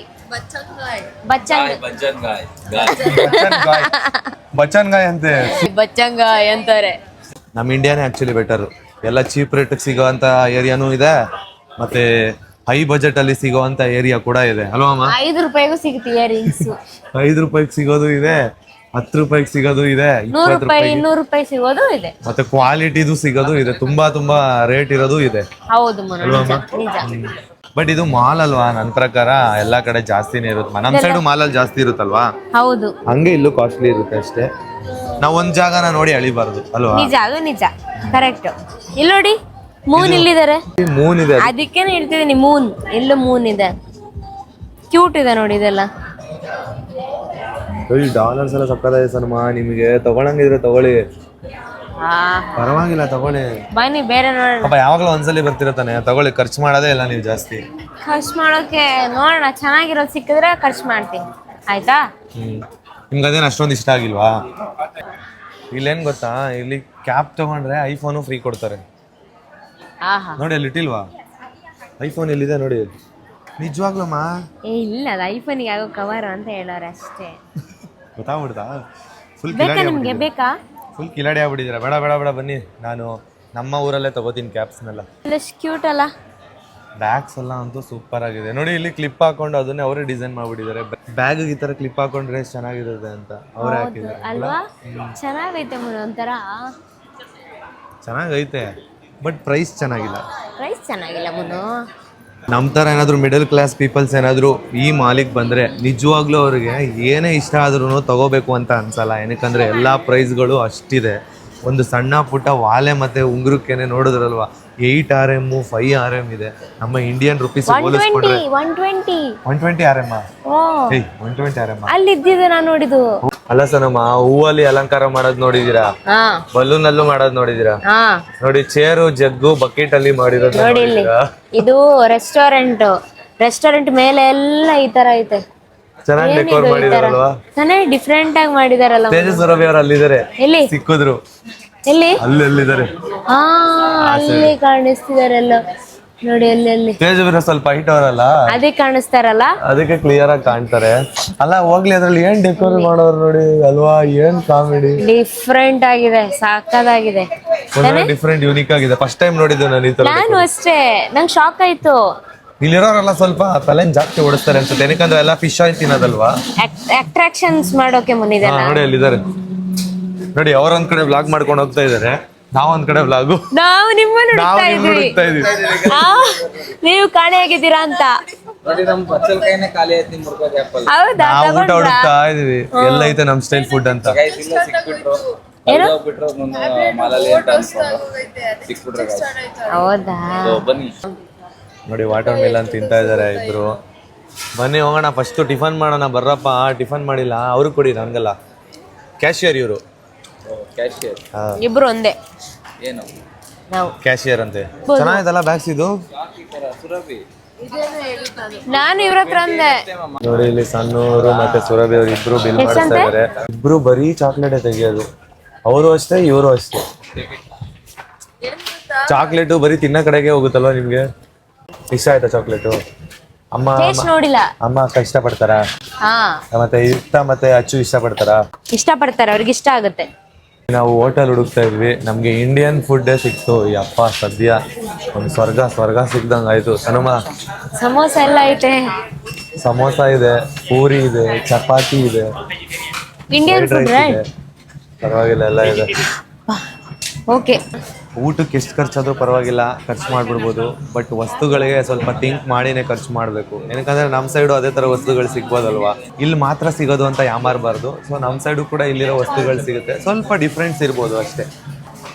ಬಚ್ಚನ್ಗಾಯಿ ಅಂತೆ. ಬಚ್ಚಂಗಾಯಿ ಅಂತಾರೆ. ನಮ್ಮ ಇಂಡಿಯಾನೇ ಆಕ್ಚುಲಿ ಬೆಟರ್. ಎಲ್ಲ ಚೀಪ್ ರೇಟ್ ಸಿಗೋ ಅಂತ ಏರಿಯಾನು ಇದೆ, ಮತ್ತೆ ಹೈ ಬಜೆಟ್ ಅಲ್ಲಿ ಸಿಗೋ ಅಂತ ಏರಿಯಾ ಕೂಡ ಇದೆ ಅಲ್ವಾ ಅಮ್ಮ? 5 ರೂಪಾಯಿಗೂ ಸಿಗುತ್ತೆ ಇಯರಿಂಗ್ಸ್. 5 ರೂಪಾಯಿಗೆ ಸಿಗೋದು ಇದೆ, 10 ರೂಪಾಯಿಗೆ ಸಿಗೋದು ಇದೆ, 100 ರೂಪಾಯಿ 200 ರೂಪಾಯಿ ಸಿಗೋದು ಇದೆ, ಮತ್ತೆ ಕ್ವಾಲಿಟಿದು ಸಿಗೋದು ಇದೆ. ತುಂಬಾ ರೇಟ್ ಇರೋದು ಇದೆ. ಹೌದು ನಿಜ. ಬಟ್ ಇದು ಮಾಲ್ ಅಲ್ವಾ, ನನ್ನ ಪ್ರಕಾರ ಎಲ್ಲಾ ಕಡೆ ಜಾಸ್ತಿನೇ ಇರುತ್ತೆ. ನಮ್ ಸೈಡ್ ಮಾಲ್ ಅಲ್ಲಿ ಜಾಸ್ತಿ ಇರುತ್ತಲ್ವಾ, ಹೌದು. ಹಂಗೆ ಇಲ್ಲೂ ಕಾಸ್ಟ್ಲಿ ಇರುತ್ತೆ ಅಷ್ಟೇ. ನಾವ್ ಒಂದ್ ಜಾಗನ ನೋಡಿ ಅಳಿಬಾರ್ದು ಅಲ್ವಾ? ನಿಜ ಕರೆಕ್ಟ್. ಇಲ್ಲಿ ನೋಡಿ, ಮೂನ್ ಇಲ್ಲಿದ್ದಾರೆ. ಮೂನ್ ಇದೆ, ಅದಕ್ಕೇನೆ ಹೇಳ್ತಿದ್ದೀನಿ, ಮೂನ್. ಎಲ್ಲೂ ಮೂನ್ ಇದೆ, ಕ್ಯೂಟ್ ಇದೆ ನೋಡಿ ಇದೆಲ್ಲ. $ಡಾಲರ್ಸ್ ಎಲ್ಲ ಸಕ್ಕತ್ತಾಗಿದೆ ಸನ್ಮಾ. ನಿಮಗೆ ತಗೊಳಂಗಿದ್ರೆ ತಗೊಳ್ಳಿ. ಪರವಾಗಿಲ್ಲ ತಗೊಳ್ಳಿ. ಬನ್ನಿ ಬೇರೆ ನೋಡೋಣ. ಪಾಪ ಯಾವಾಗಲೂ ಒಂದ್ಸಲಿ ಬರ್ತಿರತ್ತಾನೆ, ತಗೊಳ್ಳಿ. ಖರ್ಚು ಮಾಡೋದೇ ಇಲ್ಲ ನೀವು ಜಾಸ್ತಿ. ಖರ್ಚು ಮಾಡೋಕೆ ನೋಡೋಣ, ಚೆನ್ನಾಗಿರೋದು ಸಿಕ್ಕಿದ್ರೆ ಖರ್ಚು ಮಾಡ್ತೀನಿ, ಆಯ್ತಾ? ನಿಮ್ಗೆ ಅದೇನು ಅಷ್ಟೊಂದು ಇಷ್ಟ ಆಗಿಲ್ವಾ? ಇಲ್ಲೇನು ಗೊತ್ತಾ, ಇಲ್ಲಿ ಕ್ಯಾಪ್ ತಗೊಂಡ್ರೆ ಐಫೋನು ಫ್ರೀ ಕೊಡ್ತಾರೆ. ನೋಡಿ ಅಲ್ಲಿ ಇಟ್ಟಿಲ್ವಾ ಐಫೋನ್? ಎಲ್ಲಿದೆ ನೋಡಿ. ನಿಜವಾಗ್ಲಮ್ಮ? ಇಲ್ಲ, ಅದು ಐಫೋನಿಗೆ ಆಗೋ ಕವರ್ ಅಂತ ಹೇಳೋರೆ ಅಷ್ಟೇ. ಗೊತ್ತಾಗ್ಬಿಡ್ತಾ? ಫುಲ್ ಬೇಕಾ ನಿಮ್ಗೆ? ಬೇಕಾ? ಫುಲ್ ಕಿಲಾಡಿ ಆಗ್ಬಿಟ್ಟಿದ್ದೀರಾ. ಬೇಡ ಬೇಡ ಬೇಡ, ಬನ್ನಿ, ನಾನು ನಮ್ಮ ಊರಲ್ಲೇ ತಗೋತೀನಿ ಕ್ಯಾಪ್ಸ್ನೆಲ್ಲ. ಎಷ್ಟು ಕ್ಯೂಟ್ ಅಲ್ಲ. ಬ್ಯಾಗ್ಸ್ ಎಲ್ಲ ಅಂತೂ ಸೂಪರ್ ಆಗಿದೆ ನೋಡಿ. ಇಲ್ಲಿ ಕ್ಲಿಪ್ ಹಾಕೊಂಡು ಅದನ್ನೇ ಅವರೇ ಡಿಸೈನ್ ಮಾಡ್ಬಿಟ್ಟಿದ್ದಾರೆ. ಬ್ಯಾಗ್ ಈ ತರ ಕ್ಲಿಪ್ ಹಾಕೊಂಡ್ರೆ ಚೆನ್ನಾಗಿರುತ್ತೆ ಅಂತ ಅವರೇ ಹಾಕಿದ್ದಾರೆ ಅಲ್ವಾ? ಚೆನ್ನಾಗೈತೆ ಒಂಥರ. ಚೆನ್ನಾಗೈತೆ, ಬಟ್ ಪ್ರೈಸ್ ಚೆನ್ನಾಗಿಲ್ಲ. ಪ್ರೈಸ್ ಚೆನ್ನಾಗಿಲ್ಲ ಮುನು. ನಮ್ಮ ಥರ ಏನಾದರೂ ಮಿಡಲ್ ಕ್ಲಾಸ್ ಪೀಪಲ್ಸ್ ಏನಾದರೂ ಈ ಮಾಲಿಗೆ ಬಂದರೆ ನಿಜವಾಗ್ಲೂ ಅವ್ರಿಗೆ ಏನೇ ಇಷ್ಟ ಆದ್ರೂ ತಗೋಬೇಕು ಅಂತ ಅನ್ಸಲ್ಲ. ಏನಕ್ಕಂದರೆ ಎಲ್ಲ ಪ್ರೈಸ್ಗಳು ಅಷ್ಟಿದೆ. ಒಂದು ಸಣ್ಣ ಪುಟ್ಟ ವಾಲೆ ಮತ್ತು ಉಂಗುರಕ್ಕೇನೆ ನೋಡಿದ್ರಲ್ವಾ, 8 RM 5 RM ಇದೆ. ನಮ್ಮ ಇಂಡಿಯನ್ ರುಪೀಸ್ ಹೋಲಿಸ್ಕೊಂಡ್ರೆ 120 RM. 120 RM ಅಲ್ಲಿ ಇದ್ದಿದ್ದು ನಾನು ನೋಡಿದ್ದು. ಅಲ್ಲ ಸನಮ್ಮ, ಹೂವಲ್ಲಿ ಅಲಂಕಾರ ಮಾಡೋದ್ ನೋಡಿದೀರಾ? ಬಲೂನ್ ಅಲ್ಲೂ ಮಾಡೋದ್ ನೋಡಿದೀರಾ? ನೋಡಿ, ಚೇರು ಜಗ್ಗು ಬಕೆಟ್ ಅಲ್ಲಿ ಮಾಡಿರೋದು ನೋಡಿ. ಇಲ್ಲಿ ಇದು ರೆಸ್ಟೋರೆಂಟ್ ಮೇಲೆ ಎಲ್ಲ ಈ ತರ ಐತೆ. ಚೆನ್ನಾಗಿ ಡೆಕೋರ್ ಮಾಡಿದಾರಲ್ವಾ? ಚೆನ್ನಾಗಿ ಡಿಫ್ರೆಂಟ್ ಆಗಿ ಮಾಡಿದಾರಲ್ಲ. ತೇಜಸ್ ಸೌರಭಿ ಅವರು ಅಲ್ಲಿದ್ದಾರೆ. ಎಲ್ಲಿ ಸಿಕ್ಕಿದ್ರು? ಎಲ್ಲಿ? ಅಲ್ಲಿದ್ದಾರೆ. ಅಲ್ಲಿ ಕಾಣಿಸ್ತಿದಾರೆ ಎಲ್ಲ ನೋಡಿ. ಅಲ್ಲಿ ತೇಜವೀರ ಸ್ವಲ್ಪ ಹೈಟ್ ಅವರಲ್ಲ, ಅದಕ್ಕೆ ಕಾಣಿಸ್ತಾರಲ್ಲ, ಅದಕ್ಕೆ ಕ್ಲಿಯರ್ ಆಗಿ ಕಾಣ್ತಾರೆ. ಅಲ್ಲ ಹೋಗ್ಲಿ, ಅದ್ರಲ್ಲಿ ಏನ್ ಡೆಕೋರ್ ಮಾಡೋರು ನೋಡಿ ಅಲ್ವಾ, ಏನ್ ಕಾಮಿಡಿ. ಡಿಫ್ರೆಂಟ್ ಆಗಿದೆ, ಸಾಕಾಗಿದೆ, ಡಿಫ್ರೆಂಟ್ ಯೂನಿಕ್ ಆಗಿದೆ. ಫಸ್ಟ್ ಟೈಮ್ ನೋಡಿದ್ದು ನಾನು ಅಷ್ಟೇ. ನಂಗೆ ಶಾಕ್ ಆಯ್ತು. ಇಲ್ಲಿರೋರೆಲ್ಲ ಸ್ವಲ್ಪ ತಲೆನ್ ಜಾಸ್ತಿ ಓಡಿಸ್ತಾರೆ ಅನ್ಸುತ್ತೆ. ಏನಕ್ಕಂದ್ರೆ ಎಲ್ಲ ಫಿಶ್ ಆಯಿಲ್ ತಿನ್ನೋದಲ್ವಾ, ಅಟ್ರಾಕ್ಷನ್ಸ್ ಮಾಡೋಕೆ ಮುಂದಿದೆ. ನೋಡಿ ಅಲ್ಲಿದ್ದಾರೆ ನೋಡಿ. ಅವ್ರೊಂದ್ ಕಡೆ ವ್ಲಾಗ್ ಮಾಡ್ಕೊಂಡು ಹೋಗ್ತಾ ಇದಾರೆ, ನಾವೊಂದ್ ಕಡೆ ವ್ಲಾಗು. ನಾವು ನಿಮ್ಮನ್ನು ಹುಡುಕ್ತಾ ಇದೀವಿ. ನೀವು ಕಾಣೆಯಾಗಿದ್ದೀರಾ ಅಂತ. ಹೌದಾ? ಊಟ ಹುಡುಕ್ತಾ ಇದೀವಿ, ಎಲ್ಲ ಐತೆ ನಮ್ ಸ್ಟೈಲ್ ಫುಡ್ ಅಂತ. ಹೌದಾ? ನೋಡಿ, ವಾಟರ್ ಮಿಲನ್ ತಿಂತಾ ಇದಾರೆ ಇಬ್ರು. ಬನ್ನಿ ಹೋಗೋಣ, ಫಸ್ಟ್ ಟಿಫನ್ ಮಾಡೋಣ. ಬರ್ರಪ್ಪ, ಟಿಫನ್ ಮಾಡಿಲ್ಲ. ಅವ್ರು ಕೊಡಿ, ನನ್ಗಲ್ಲ. ಕ್ಯಾಶಿಯರ್ ಇವರು. ಇಬ್ರು ಒಂದೇ. ಏನು ಕ್ಯಾಶಿಯರ್ ಅಂತೆ. ಚೆನ್ನಾಗಿದಲ್ಲ ಬ್ಯಾಗ್ಸ್ ಇದು? ನಾನು ಇವ್ರ ಹತ್ರ ಅಂದೆ. ನೋಡಿ, ಇಲ್ಲಿ ಸಣ್ಣವರು ಮತ್ತೆ ಸುರಭಿ ಅವರು ಇಬ್ರು ಬಿಲ್ ಮಾಡ್ತಾ ಇದಾರೆ. ಇಬ್ರು ಬರೀ ಚಾಕ್ಲೇಟ್ ತೆಗಿಯೋದು. ಅವರು ಅಷ್ಟೇ, ಇವರು ಅಷ್ಟೇ. ಚಾಕ್ಲೇಟು ಬರೀ ತಿನ್ನ ಕಡೆಗೆ ಹೋಗುತ್ತಲ್ವಾ ನಿಮ್ಗೆ? ಇಷ್ಟ ಆಯ್ತಾ ಚಾಕ್ಲೇಟು? ಅಮ್ಮ ನೋಡಿಲ್ಲ. ಅಮ್ಮ ಅಕ್ಕ ಇಷ್ಟ ಪಡ್ತಾರ? ಮತ್ತೆ ಇಷ್ಟ ಮತ್ತೆ ಅಚ್ಚು ಇಷ್ಟ ಪಡ್ತಾರ? ಇಷ್ಟಪಡ್ತಾರೆ, ಅವ್ರಿಗೆ ಇಷ್ಟ ಆಗುತ್ತೆ. ನಾವು ಹೋಟೆಲ್ ಹುಡುಕ್ತಾ ಇದ್ವಿ, ನಮ್ಗೆ ಇಂಡಿಯನ್ ಫುಡ್ಡೇ ಸಿಕ್ತು. ಯಪ್ಪ, ಸದ್ಯ ಒಂದು ಸ್ವರ್ಗ ಸಿಕ್ದಂಗ ಆಯ್ತು. ಸನಮ್ಮ, ಸಮೋಸ ಎಲ್ಲ ಐತೆ. ಸಮೋಸ ಇದೆ, ಪೂರಿ ಇದೆ, ಚಪಾತಿ ಇದೆ, ಇಂಡಿಯನ್ ಫುಡ್ ಪರವಾಗಿಲ್ಲ, ಎಲ್ಲ ಇದೆ. ಓಕೆ. ಊಟಕ್ಕೆ ಎಷ್ಟು ಖರ್ಚಾದ್ರೂ ಪರವಾಗಿಲ್ಲ, ಖರ್ಚು ಮಾಡ್ಬಿಡ್ಬೋದು. ಬಟ್ ವಸ್ತುಗಳಿಗೆ ಸ್ವಲ್ಪ ಥಿಂಕ್ ಮಾಡಿನೇ ಖರ್ಚು ಮಾಡಬೇಕು. ಏನಕ್ಕಂದ್ರೆ ನಮ್ಮ ಸೈಡು ಅದೇ ಥರ ವಸ್ತುಗಳು ಸಿಗ್ಬೋದಲ್ವಾ, ಇಲ್ಲಿ ಮಾತ್ರ ಸಿಗೋದು ಅಂತ ಯಾಮಾರಬಾರ್ದು. ಸೊ ನಮ್ಮ ಸೈಡು ಕೂಡ ಇಲ್ಲಿರೋ ವಸ್ತುಗಳು ಸಿಗುತ್ತೆ, ಸ್ವಲ್ಪ ಡಿಫ್ರೆನ್ಸ್ ಇರ್ಬೋದು ಅಷ್ಟೇ.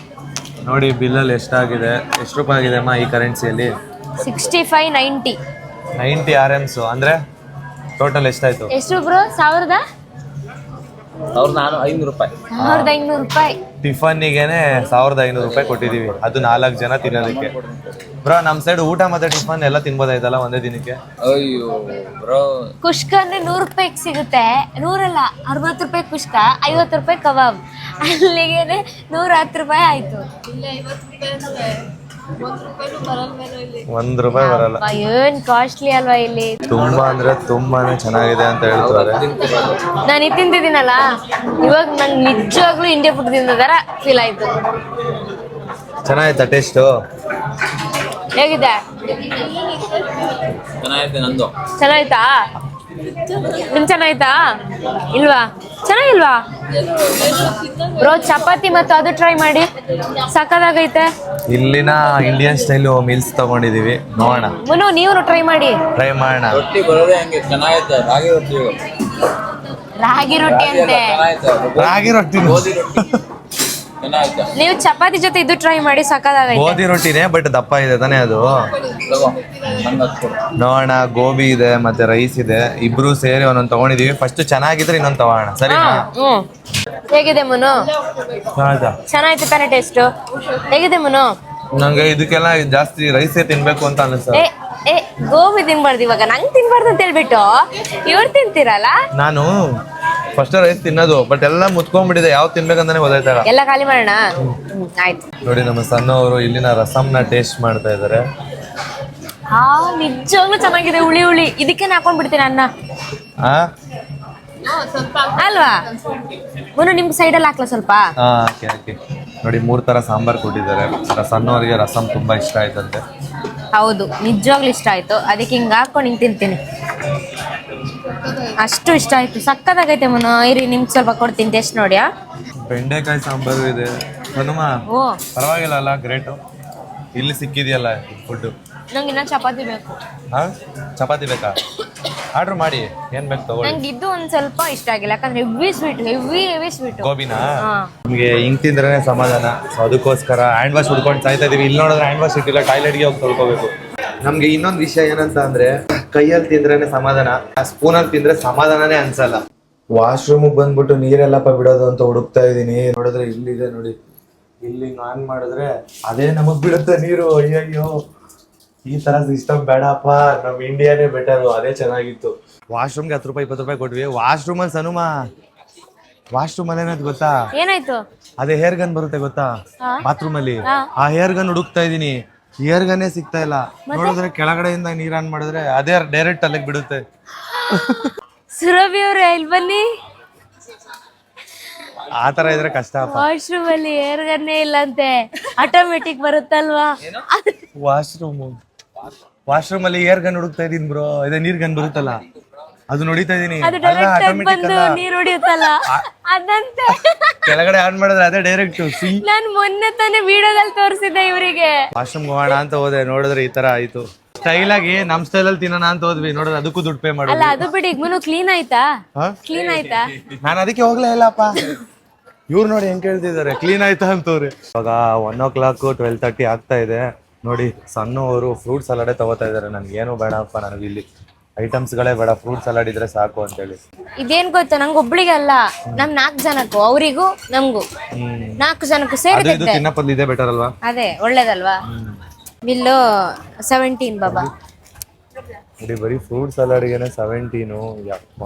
ನೋಡಿ ಬಿಲ್ಲಲ್ಲಿ ಎಷ್ಟಾಗಿದೆ, ಎಷ್ಟು ರೂಪಾಯಿ ಆಗಿದೆ ಅಮ್ಮ ಈ ಕರೆನ್ಸಿಯಲ್ಲಿ? 65.90 90 RMs. ಅಂದರೆ ಟೋಟಲ್ ಎಷ್ಟಾಯಿತು? ಎಷ್ಟು ಬ್ರೋ? 1000? 1500 ರೂಪಾಯಿ. 1500 ರೂಪಾಯಿ. ಟಿಫನ್ನಿಗೆನೆ 1500 ರೂಪಾಯಿ ಕೊಟ್ಟಿದ್ದೀವಿ, ಅದು 4 ಜನ ತಿನ್ನೋದಕ್ಕೆ. ಬ್ರೋ, ನಮ್ಮ ಸೈಡ್ ಊಟ ಮತ್ತೆ ಟಿಫನ್ ಎಲ್ಲ ತಿನ್ಬೋದಾಯ್ತಲ್ಲ ಒಂದೇ ದಿನಕ್ಕೆ? ಅಯ್ಯೋ ಬ್ರೋ, ಕುಷ್ಕ ಅಂದ್ರೆ 100 ರೂಪಾಯಿಗೆ ಸಿಗುತ್ತೆ. 100 ಅಲ್ಲ, 60 ರೂಪಾಯಿ ಕುಷ್ಕ, 50 ರೂಪಾಯಿ ಕಬಾಬ್. ಅಲ್ಲಿಗೆ 110 ರೂಪಾಯಿ ಆಯ್ತು. 1 ರೂಪಾಯಿ ಬರಲ್ಲ. ಏನ್ ಕಾಸ್ಟ್ಲಿ ಅಲ್ವಾ ಇಲ್ಲಿ. ತುಂಬಾ ಅಂದ್ರೆ ತುಂಬಾನೇ ಚೆನ್ನಾಗಿದೆ ಅಂತ ಹೇಳ್ತಾರೆ. ನಾನು ಇದು ತಿಂತಿದ್ದೀನಲ್ಲ, ಇವಾಗ ನಂಗೆ ನಿಜವಾಗ್ಲೂ ಇಂಡಿಯಾ ಫುಡ್ ತಿಂದದರ ಫೀಲ್ ಆಯ್ತು. ಚೆನ್ನಾಗಿತ್ತಾ ಟೇಸ್ಟು? ಹೇಗಿದೆ? ಚೆನ್ನಾಗೈತೆ. ನಂದು ಚೆನ್ನಾಯ್ತಾ? ನಿಮ್ ಚೆನ್ನಾಯ್ತಾ? ಇಲ್ವಾ? ಚೆನ್ನಾಗಿಲ್ವಾ ಬ್ರೋ? ಚಪಾತಿ ಮತ್ತು ಅದು ಟ್ರೈ ಮಾಡಿ, ಸಕ್ಕದಾಗೈತೆ. ಇಲ್ಲಿನ ಇಂಡಿಯನ್ ಸ್ಟೈಲ್ ಮೀಲ್ಸ್ ತಗೊಂಡಿದೀವಿ, ನೋಡೋಣ. ಮುನು, ನೀವು ಟ್ರೈ ಮಾಡಿ. ಟ್ರೈ ಮಾಡೋಣ. ರೊಟ್ಟಿ ಬರೋದೇ ಹಂಗೆ ಚೆನ್ನಾಗೈತೆ. ರಾಗಿ ರೊಟ್ಟಿ ಅಂತೆ. ರಾಗಿ ರೊಟ್ಟಿ, ಗೋಧಿ ರೊಟ್ಟಿ ಚೆನ್ನಾಗಿತ್ತು. ನೀವು ಚಪಾತಿ ಜೊತೆ ಇದು ಟ್ರೈ ಮಾಡಿ ಸಕ್ಕತ್ತಾಗೈತೆ. ಗೋಧಿ ರೊಟ್ಟಿನೇ ಬಟ್ ದಪ್ಪ ಇದೆ ತಾನೇ ಅದು. ತಗೋ ನಂಗೆ ಹಚ್ಕೊಡು. ನೋಡೋಣ, ಗೋಬಿ ಇದೆ ಮತ್ತೆ ರೈಸ್ ಇದೆ, ಇಬ್ರು ಸೇರಿ ಒಂದೊಂದು ತಗೊಂಡಿದೀವಿ. ಫಸ್ಟ್ ಚೆನ್ನಾಗಿದ್ರೆ ಇನ್ನೊಂದು ತಗೋಣ, ಸರಿನಾ? ಹೇಗಿದೆ ಮುನು? ಆಯ್ತಾ? ಚೆನ್ನಾಯ್ತು ತಾನೇ ಟೇಸ್ಟ್? ಹೇಗಿದೆ ಮುನು? ನಂಗೆ ಇದಕ್ಕೆಲ್ಲ ಜಾಸ್ತಿ ರೈಸೇ ತಿನ್ಬೇಕು ಅಂತ ಅನಿಸ್ತು. ಏ ಗೋಬಿ ತಿನ್ಬಾರ್ದು ಇವಾಗ, ನಂಗೆ ತಿನ್ಬಾರ್ದು ಅಂತ ಹೇಳ್ಬಿಟ್ಟು ಇವ್ರು ತಿಂತೀರಲ್ಲ. ನಾನು ಫಸ್ಟ್ ರೈಸ್ ತಿನ್ನೋದು, ಬಟ್ ಎಲ್ಲ ಮುತ್ಕೊಂಡ್ಬಿಟ್ಟಿದೆ, ಯಾವ್ದು ತಿನ್ಬೇಕಂತಾನೆ ಗೊತ್ತಾಯ್ತಲ್ಲ. ಎಲ್ಲ ಖಾಲಿ ಮಾಡೋಣ. ಆಯ್ತು. ನೋಡಿ, ನಮ್ಮ ಸಣ್ಣವರು ಇಲ್ಲಿನ ರಸಮ್ನ ಟೇಸ್ಟ್ ಮಾಡ್ತಾ ಇದ್ದಾರೆ. ಹಾ, ನಿಜವಾಗ್ಲೂ ಚೆನ್ನಾಗಿದೆ. ಹುಳಿ ಹುಳಿ, ಇದಕ್ಕೆ ಹಾಕೊಂಡ್ ಬಿಡ್ತೀನಿ ಅನ್ನ ಅಲ್ವಾ? ಮುನು ನಿಮ್ ಸೈಡಲ್ಲಿ ಹಾಕ್ಲಾ ಸ್ವಲ್ಪ? ಹಾಕಿ ಹಾಕಿ. ನೋಡಿ, 3 ತರ ಸಾಂಬಾರ್ ಕೊಟ್ಟಿದ್ದಾರೆ. ಸಣ್ಣವರಿಗೆ ರಸಮ್ ತುಂಬಾ ಇಷ್ಟ ಆಯ್ತಂತೆ. ಹೌದು, ನಿಜವಾಗ್ಲೂ ಇಷ್ಟ ಆಯ್ತು. ಅದಕ್ಕೆ ಹಿಂಗ ಹಾಕೊಂಡು ಹಿಂಗ್ ತಿಂತೀನಿ. ಅಷ್ಟು ಇಷ್ಟ ಆಯ್ತು, ಸಕ್ಕತ್ತಾಗೈತೆ ಮುನು. ಇರಿ, ನಿಮ್ಗೆ ಸ್ವಲ್ಪ ಕೊಡ್ತೀನಿ, ಟೇಸ್ಟ್ ನೋಡಿ. ಬೆಂಡೆಕಾಯಿ ಸಾಂಬಾರು ಇದೆ. ಹನುಮ, ಓ, ಪರವಾಗಿಲ್ಲ ಅಲ್ಲ, ಗ್ರೇಟು. ಇಲ್ಲಿ ಸಿಕ್ಕಿದೆಯಲ್ಲ ಫುಡ್ಡು. ನಂಗೆ ಇನ್ನ ಚಪಾತಿ ಬೇಕು. ಹಾ, ಚಪಾತಿ ಬೇಕಾ? ಆರ್ಡರ್ ಮಾಡಿ, ಏನ್ ಬೇಕು ತಗೊಳ್ಳಿ. ನಂಗೆ ಇದು ಒಂದ್ ಸ್ವಲ್ಪ ಇಷ್ಟ ಆಗಿಲ್ಲ, ಯಾಕಂದ್ರೆ ಹೆವಿ ಸ್ವೀಟ್, ಹೆವಿ ಸ್ವೀಟ್. ಗೋಬಿನಾ? ನಮ್ಗೆ ಹಿಂಗ್ ತಿಂದ್ರೆ ಸಮಾಧಾನ. ಸೊ ಅದಕ್ಕೋಸ್ಕರ ಹ್ಯಾಂಡ್ ವಾಶ್ ಹುಡ್ಕೊಂಡು ಸಾಯ್ತಾ ಇದೀವಿ. ಇಲ್ಲಿ ನೋಡಿದ್ರೆ ಹ್ಯಾಂಡ್ ವಾಶ್ ಇಟ್ಟಿಲ್ಲ, ಟಾಯ್ಲೆಟ್ಗೆ ಹೋಗಿ ತೊಳ್ಕೋಬೇಕು. ನಮ್ಗೆ ಇನ್ನೊಂದು ವಿಷಯ ಏನಂತ ಅಂದ್ರೆ, ಕೈಯಲ್ಲಿ ತಿಂದ್ರೇನೆ ಸಮಾಧಾನ, ಸ್ಪೂನಲ್ಲಿ ತಿಂದ್ರೆ ಸಮಾಧಾನನೇ ಅನ್ಸಲ್ಲ. ವಾಶ್ರೂಮ್ ಬಂದ್ಬಿಟ್ಟು ನೀರೆಲ್ಲಪ್ಪ ಬಿಡೋದು ಅಂತ ಹುಡುಕ್ತಾ ಇದೀನಿ. ನೋಡಿದ್ರೆ ಇಲ್ಲಿದೆ ನೋಡಿ, ಇಲ್ಲಿ ಆನ್ ಮಾಡಿದ್ರೆ ಅದೇ ನಮಗ್ ಬಿಡುತ್ತೆ ನೀರು. ಅಯ್ಯಯ್ಯೋ, ಈ ತರ ಸಿಸ್ಟಮ್ ಬೇಡಪ್ಪ, ನಮ್ ಇಂಡಿಯಾನೇ ಬೆಟರ್, ಅದೇ ಚೆನ್ನಾಗಿತ್ತು. ವಾಶ್ರೂಮ್ಗೆ 10 ರೂಪಾಯಿ 20 ರೂಪಾಯಿ ಕೊಟ್ವಿ. ವಾಶ್ರೂಮ್ ಅಲ್ಲಿ ಸನುಮ, ವಾಶ್ರೂಮ್ ಅಲ್ಲಿ ಏನಾಯ್ತು ಗೊತ್ತಾ? ಏನಾಯ್ತು? ಅದೇ ಹೇರ್ ಗನ್ ಬರುತ್ತೆ ಗೊತ್ತಾ ಬಾತ್ರೂಮ್ ಅಲ್ಲಿ, ಆ ಹೇರ್ ಗನ್ ಹುಡುಕ್ತಾ ಇದೀನಿ, ಹೇರ್ ಗನ್ನೇ ಸಿಗ್ತಾ ಇಲ್ಲ. ನೋಡಿದ್ರೆ ಕೆಳಗಡೆಯಿಂದ ನೀರ್ ಆನ್ ಮಾಡಿದ್ರೆ ಅದೇ ಡೈರೆಕ್ಟ್ ಅಲ್ಲಿಗೆ ಬಿಡುತ್ತೆ. ಸುರಭಿ ಅವ್ರೆ, ಇಲ್ಲಿ ಬನ್ನಿ. ಆ ತರ ಇದ್ರೆ ಕಷ್ಟ. ವಾಶ್ರೂಮ್ ಅಲ್ಲಿ ಏರ್ಗನ್ನೇ ಇಲ್ಲಂತೆ, ಆಟೋಮೆಟಿಕ್ ಬರುತ್ತಲ್ವಾ? ವಾಶ್ರೂಮ್ ಅಲ್ಲಿ ಏರ್ ಗನ್ ಹುಡುಕ್ತಾ ಇದೀನಿ ಬ್ರೋ. ಇದೇ ನೀರ್ ಗನ್ ಬರುತ್ತಲ್ಲ, ಅದು ನೋಡಿತಾ ಇದೀನಿ. ಅದು ಡೈರೆಕ್ಟ್ ಬಂದು ನೀರ್ ಹೊಡಿಯುತ್ತಲ್ಲ, ಅದಂತೆ. ಕೆಳಗಡೆ ಆನ್ ಮಾಡಿದ್ರೆ ಅದೇ ಡೈರೆಕ್ಟ್. ನಾನ್ ಮೊನ್ನೆ ತಾನೇ ವಿಡಿಯೋದಲ್ಲಿ ತೋರಿಸಿದ್ದೆ ಇವರಿಗೆ. ವಾಶ್ರೂಮ್ ಹೋಗೋಣ ಅಂತ ಹೋದೆ, ನೋಡಿದ್ರೆ ಈ ತರ ಆಯ್ತು. ಸ್ಟೈಲ್ ಆಗಿ ನಮ್ ಸ್ಟೈಲ್ ಅಲ್ಲಿ ತಿನ್ನೋಣ ಅಂತ ಹೋದ್ವಿ, ನೋಡಿದ್ರೆ ಅದಕ್ಕೂ ದುಡ್ಡು ಪೇ ಮಾಡೋದು. ಅಲ್ಲ, ಅದು ಬಿಡಿ. ಮುನು ಕ್ಲೀನ್ ಆಯ್ತಾ? ಕ್ಲೀನ್ ಆಯ್ತಾ? ನಾನು ಅದಕ್ಕೆ ಹೋಗ್ಲೇ ಇಲ್ಲಪ್ಪ. ಇವ್ರು ನೋಡಿ ಹೆಂಗ್ ಕೇಳ್ತಿದ್ದಾರೆ, ಕ್ಲೀನ್ ಆಯ್ತಾ ಅಂತವ್ರಿ. ಇವಾಗ 1 o'clock 12:30 ಆಗ್ತಾ ಇದೆ. ನೋಡಿ, ಸಣ್ಣವರು ಫ್ರೂಟ್ ಸಲಾಡೇ ತಗೋತಾ ಇದಾರೆ. ನನ್ಗೆ ಏನು ಬೇಡಪ್ಪ, ನನಗೆ ಇಲ್ಲಿ ಐಟಮ್ಸ್ಗಳೇ ಬೇಡ, ಫ್ರೂಟ್ ಸಲಾಡ್ ಇದ್ರೆ ಸಾಕು ಅಂತೇಳಿ. ಇದೇನ್ ಗೊತ್ತಾ, ನಂಗೆ ಒಬ್ಳಿಗೆ ಅಲ್ಲ, ನಮ್ 4 ಜನಕ್ಕೂ, ಅವರಿಗೂ ನಮ್ಗೂ 4 ಜನಕ್ಕೂ ಸೇರಿ ತಿನ್ನಪ್ಪಲ್ಲಿ ಇದೆ ಬೆಟರ್ ಅಲ್ವಾ? ಅದೇ ಒಳ್ಳೇದಲ್ವಾ? ಬಿಲ್ಲು 17 ಬಾಬಾ. ನೋಡಿ, ಬರೀ ಫ್ರೂಟ್ ಸಲಾಡ್ಗೆನೆ 17. ಯಪ್ಪ,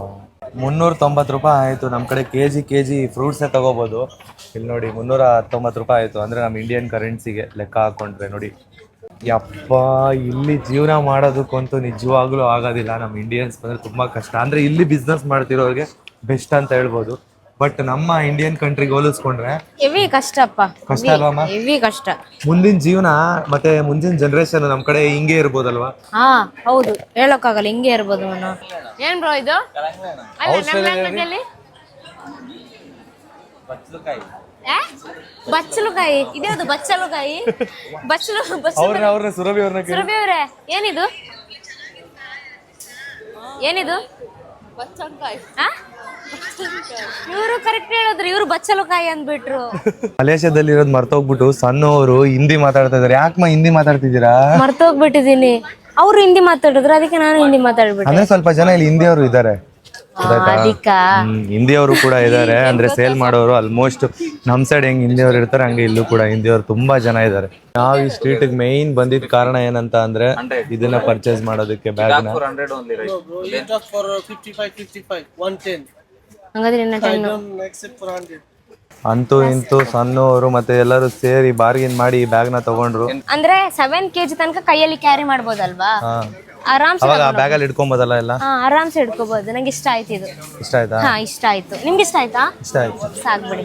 390 ರೂಪಾಯಿ ಆಯ್ತು. ನಮ್ಮ ಕಡೆ ಕೆಜಿ ಫ್ರೂಟ್ಸೇ ತಗೋಬೋದು. ಇಲ್ಲಿ ನೋಡಿ 319 ರೂಪಾಯಿ ಆಯ್ತು. ಅಂದ್ರೆ ನಮ್ಮ ಇಂಡಿಯನ್ ಕರೆನ್ಸಿಗೆ ಲೆಕ್ಕ ಹಾಕೊಂಡ್ರೆ ನೋಡಿ, ಯಪ್ಪ, ಇಲ್ಲಿ ಜೀವನ ಮಾಡೋದಕ್ಕಂತೂ ನಿಜವಾಗ್ಲೂ ಆಗೋದಿಲ್ಲ. ನಮ್ಮ ಇಂಡಿಯನ್ಸ್ ಬಂದ್ರೆ ತುಂಬಾ ಕಷ್ಟ. ಅಂದ್ರೆ ಇಲ್ಲಿ ಬಿಸ್ನೆಸ್ ಮಾಡ್ತಿರೋರಿಗೆ ಬೆಸ್ಟ್ ಅಂತ ಹೇಳ್ಬೋದು. ಬಟ್ ನಮ್ಮ ಇಂಡಿಯನ್ ಕಂಟ್ರಿಗೆ ಹೋಲಿಸ್ಕೊಂಡ್ರೆ ಹೆವಿ ಕಷ್ಟಪ್ಪ. ಕಷ್ಟ ಅಲ್ವಮ್ಮ? ಹೆವಿ ಕಷ್ಟ. ಮುಂದಿನ ಜೀವನ ಮತ್ತೆ ಮುಂದಿನ ಜನರೇಷನ್ ನಮ್ ಕಡೆ ಹಿಂಗೆ ಇರ್ಬೋದಲ್ವಾ? ಹಾ, ಹೌದು, ಹೇಳೋಕ್ಕಾಗಲ್ಲ, ಹಿಂಗೆ ಇರ್ಬೋದು. ನಾನು ಏನ್ ಬ್ರೋ ಇದು? ಅಲ್ಲ, ನಮ್ಮ ಲ್ಯಾಂಗ್ವೇಜಲ್ಲಿ ಬಚ್ಚಲುಕಾಯಿ. ಇದ್ಯಾವುದು ಬಚ್ಚಲುಕಾಯಿ? ಅವ್ರನ್ನ ಸುರಭಿ ಅವ್ರನ್ನ ಸುರಭಿ ಅವ್ರೆ, ಏನಿದು? ಏನಿದು? ಇವರು ಕರೆಕ್ಟ್ ಹೇಳಿದ್ರು, ಇವ್ರು ಬಚ್ಚಲುಕಾಯಿ ಅಂದ್ಬಿಟ್ರು. ಮಲೇಷ್ಯಾದಲ್ಲಿ ಇರೋದು ಮರ್ತೋಗ್ಬಿಟ್ಟು ಸಣ್ಣವರು ಹಿಂದಿ ಮಾತಾಡ್ತಾ ಇದಾರೆ. ಯಾಕಮ್ಮ ಹಿಂದಿ ಮಾತಾಡ್ತಿದ್ದೀರಾ? ಮರ್ತೋಗ್ಬಿಟ್ಟಿದೀನಿ. ಅವ್ರು ಹಿಂದಿ ಮಾತಾಡಿದ್ರು, ಅದಕ್ಕೆ ನಾನು ಹಿಂದಿ ಮಾತಾಡ್ಬಿಟ್ಟೆ. ಅಂದ್ರೆ ಸ್ವಲ್ಪ ಜನ ಇಲ್ಲಿ ಹಿಂದಿಯವರು ಇದ್ದಾರೆ, ಹಿಂದಿಯವರು ಕೂಡ ಇದ್ದಾರೆ. ಅಂದ್ರೆ ಸೇಲ್ ಮಾಡೋರು ಆಲ್ಮೋಸ್ಟ್ ನಮ್ ಸೈಡ್ ಹೆಂಗ್ ಹಿಂದಿಯವರು ಇರ್ತಾರೆ ಹಂಗೆ ಇಲ್ಲೂ ಕೂಡ ಹಿಂದಿಯವರು ತುಂಬಾ ಜನ ಇದ್ದಾರೆ. ನಾವು ಈ ಸ್ಟ್ರೀಟ್ ಮೇನ್ ಬಂದಿದ್ ಕಾರಣ ಏನಂತ ಅಂದ್ರೆ ಇದನ್ನ ಪರ್ಚೇಸ್ ಮಾಡೋದಕ್ಕೆ ಬ್ಯಾಗ್ ನ. ಅಂತೂ ಇಂತೂ ಸಣ್ಣವರು ಮತ್ತೆ ಎಲ್ಲರೂ ಸೇರಿ ಬಾರ್ಗಿನ್ ಮಾಡಿ ಈ ಬ್ಯಾಗ್ ನ ತಗೊಂಡ್ರು. ಅಂದ್ರೆ 7 kg ತನಕ ಕೈಯಲ್ಲಿ ಕ್ಯಾರಿ ಮಾಡ್ಬೋದಲ್ವಾ? ಆರಾಮ್ಸೆ ಬ್ಯಾಗ್ ಅಲ್ಲಿ ಇಟ್ಕೊಂಬೋದಲ್ಲ ಎಲ್ಲ. ಆರಾಮ್ಸೆ ಇಟ್ಕೋಬಹುದು. ನಂಗೆ ಇಷ್ಟ ಆಯ್ತು ಇದು. ಇಷ್ಟ ಆಯ್ತಾ? ಹಾ, ಇಷ್ಟ ಆಯ್ತು. ನಿಮ್ಗೆ ಇಷ್ಟ ಆಯ್ತಾ? ಇಷ್ಟ ಆಯ್ತು. ಸಾಕ್ಬಿಡಿ.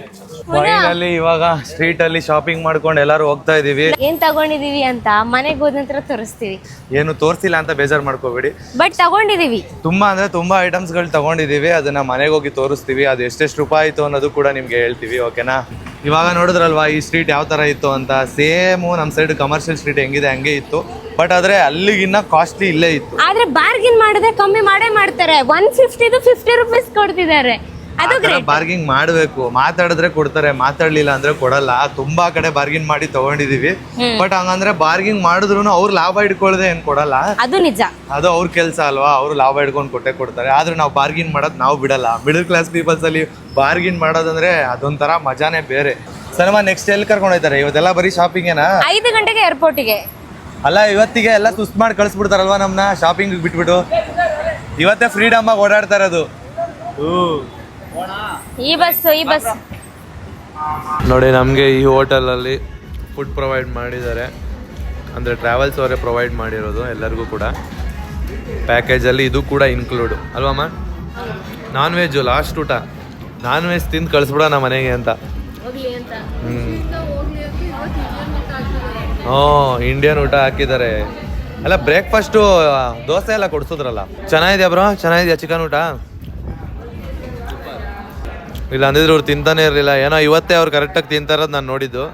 ಫೈನಲಿ ಇವಾಗ ಸ್ಟ್ರೀಟ್ ಅಲ್ಲಿ ಶಾಪಿಂಗ್ ಮಾಡ್ಕೊಂಡು ಎಲ್ಲರೂ ಹೋಗ್ತಾ ಇದೀವಿ. ಏನ್ ತಗೊಂಡಿದೀವಿ ಅಂತ ಮನೆಗೆ ಹೋದ ನಂತರ ತೋರಿಸ್ತೀವಿ. ಏನು ತೋರಿಸಿಲ್ಲ ಅಂತ ಬೇಜಾರ್ ಮಾಡ್ಕೋಬೇಡಿ, ಬಟ್ ತಗೊಂಡಿದೀವಿ. ತುಂಬಾ ಅಂದ್ರೆ ತುಂಬಾ ಐಟಮ್ಸ್ ಗಳು ತಗೊಂಡಿದೀವಿ. ಅದನ್ನ ಮನೆಗೆ ಹೋಗಿ ತೋರಿಸ್ತೀವಿ. ಅದು ಎಷ್ಟೆಷ್ಟು ರೂಪಾಯಿ ಆಯ್ತು ಅನ್ನೋದು ಕೂಡ ನಿಮ್ಗೆ ಹೇಳ್ತೀವಿ. ಓಕೆನಾ? ಇವಾಗ ನೋಡಿದ್ರಲ್ವಾ ಈ ಸ್ಟ್ರೀಟ್ ಯಾವ ತರ ಇತ್ತು ಅಂತ. ಸೇಮು ನಮ್ ಸೈಡ್ ಕಮರ್ಷಿಯಲ್ ಸ್ಟ್ರೀಟ್ ಹೆಂಗಿದೆ ಹಂಗೆ ಇತ್ತು. ಬಟ್ ಆದ್ರೆ ಅಲ್ಲಿಗಿನ್ನ ಕಾಸ್ಟ್ಲಿ ಇಲ್ಲೇ ಇತ್ತು. ಆದ್ರೆ ಬಾರ್ಗಿನ್ ಮಾಡಿದ್ರೆ ಕಮ್ಮಿ ಮಾಡೇ ಮಾಡ್ತಾರೆ. 150 50 ರೂಪೀಸ್ ಕೊಡ್ತಿದ್ದಾರೆ. ಅದು ಗ್ರೇಟ್. ಬಾರ್ಗಿಂಗ್ ಮಾಡಬೇಕು, ಮಾತಾಡಿದ್ರೆ ಕೊಡ್ತಾರೆ, ಮಾತಾಡ್ಲಿಲ್ಲ ಅಂದ್ರೆ ಕೊಡಲ್ಲ. ತುಂಬಾ ಕಡೆ ಬಾರ್ಗಿನ್ ಮಾಡಿ ತಗೊಂಡಿದೀವಿ. ಬಟ್ ಹಂಗಂದ್ರೆ ಬಾರ್ಗಿಂಗ್ ಮಾಡಿದ್ರು ಅವ್ರು ಲಾಭ ಇಟ್ಕೊಳ್ಳದೆ ಏನ್ ಕೊಡಲ್ಲ. ಅದು ನಿಜ, ಅದು ಅವ್ರ ಕೆಲಸ ಅಲ್ವಾ, ಅವ್ರು ಲಾಭ ಇಟ್ಕೊಂಡು ಕೊಟ್ಟೆ ಕೊಡ್ತಾರೆ. ಆದ್ರೆ ನಾವು ಬಾರ್ಗಿನ್ ಮಾಡೋದು ನಾವು ಬಿಡಲ್ಲ. ಮಿಡಲ್ ಕ್ಲಾಸ್ ಪೀಪಲ್ಸ್ ಅಲ್ಲಿ ಬಾರ್ಗಿನ್ ಮಾಡೋದಂದ್ರೆ ಅದೊಂಥರ ಮಜಾನೇ ಬೇರೆ. ಸನಮ ನೆಕ್ಸ್ಟ್ ಎಲ್ಲಿ ಕರ್ಕೊಂಡು ಹೋಗ್ತಾರೆ? ಇವತ್ತೆಲ್ಲ ಬರೀ ಶಾಪಿಂಗ್ ಏನಾ? 5 ಗಂಟೆಗೆ ಏರ್ಪೋರ್ಟಿಗೆ. ಅಲ್ಲ, ಇವತ್ತಿಗೆ ಎಲ್ಲ ಸುಸ್ತ್ ಮಾಡಿ ಕಳಿಸ್ಬಿಡ್ತಾರಲ್ವಾ ನಮ್ನ ಶಾಪಿಂಗ್ ಬಿಟ್ಬಿಟ್ಟು. ಇವತ್ತೇ ಫ್ರೀಡಮ್ ಆಗಿ ಓಡಾಡ್ತಾ ಇರೋದು. ಈ ಬಸ್ ನೋಡಿ, ನಮಗೆ ಈ ಹೋಟೆಲಲ್ಲಿ ಫುಡ್ ಪ್ರೊವೈಡ್ ಮಾಡಿದ್ದಾರೆ. ಅಂದರೆ ಟ್ರಾವೆಲ್ಸ್ ಅವರೇ ಪ್ರೊವೈಡ್ ಮಾಡಿರೋದು ಎಲ್ಲರಿಗೂ ಕೂಡ. ಪ್ಯಾಕೇಜಲ್ಲಿ ಇದು ಕೂಡ ಇನ್ಕ್ಲೂಡು ಅಲ್ವಮ್ಮ? ನಾನ್ ವೆಜ್ಜು ಲಾಸ್ಟ್ ಊಟ. ನಾನ್ ವೆಜ್ ತಿಂದು ಕಳಿಸ್ಬಿಡೋಣ ಮನೆಗೆ ಅಂತ. ಇಂಡಿಯನ್ ಊಟ ಹಾಕಿದ್ದಾರೆ. ಅಲ್ಲ, ಬ್ರೇಕ್ಫಾಸ್ಟು ದೋಸೆ ಎಲ್ಲ ಕೊಡ್ಸಿದ್ರಲ್ಲ, ಚೆನ್ನಾಗಿದೆಯಾ ಬ್ರೋ? ಚೆನ್ನಾಗಿದೆಯಾ ಚಿಕನ್ ಊಟ? ಇಲ್ಲ ಅಂದಿದ್ರು ಅವ್ರು ತಿಂತಾನೆ ಇರಲಿಲ್ಲ. ಏನೋ ಇವತ್ತೇ ಅವ್ರು ಕರೆಕ್ಟಾಗಿ ತಿಂತಾರದು ನಾನು ನೋಡಿದ್ದು.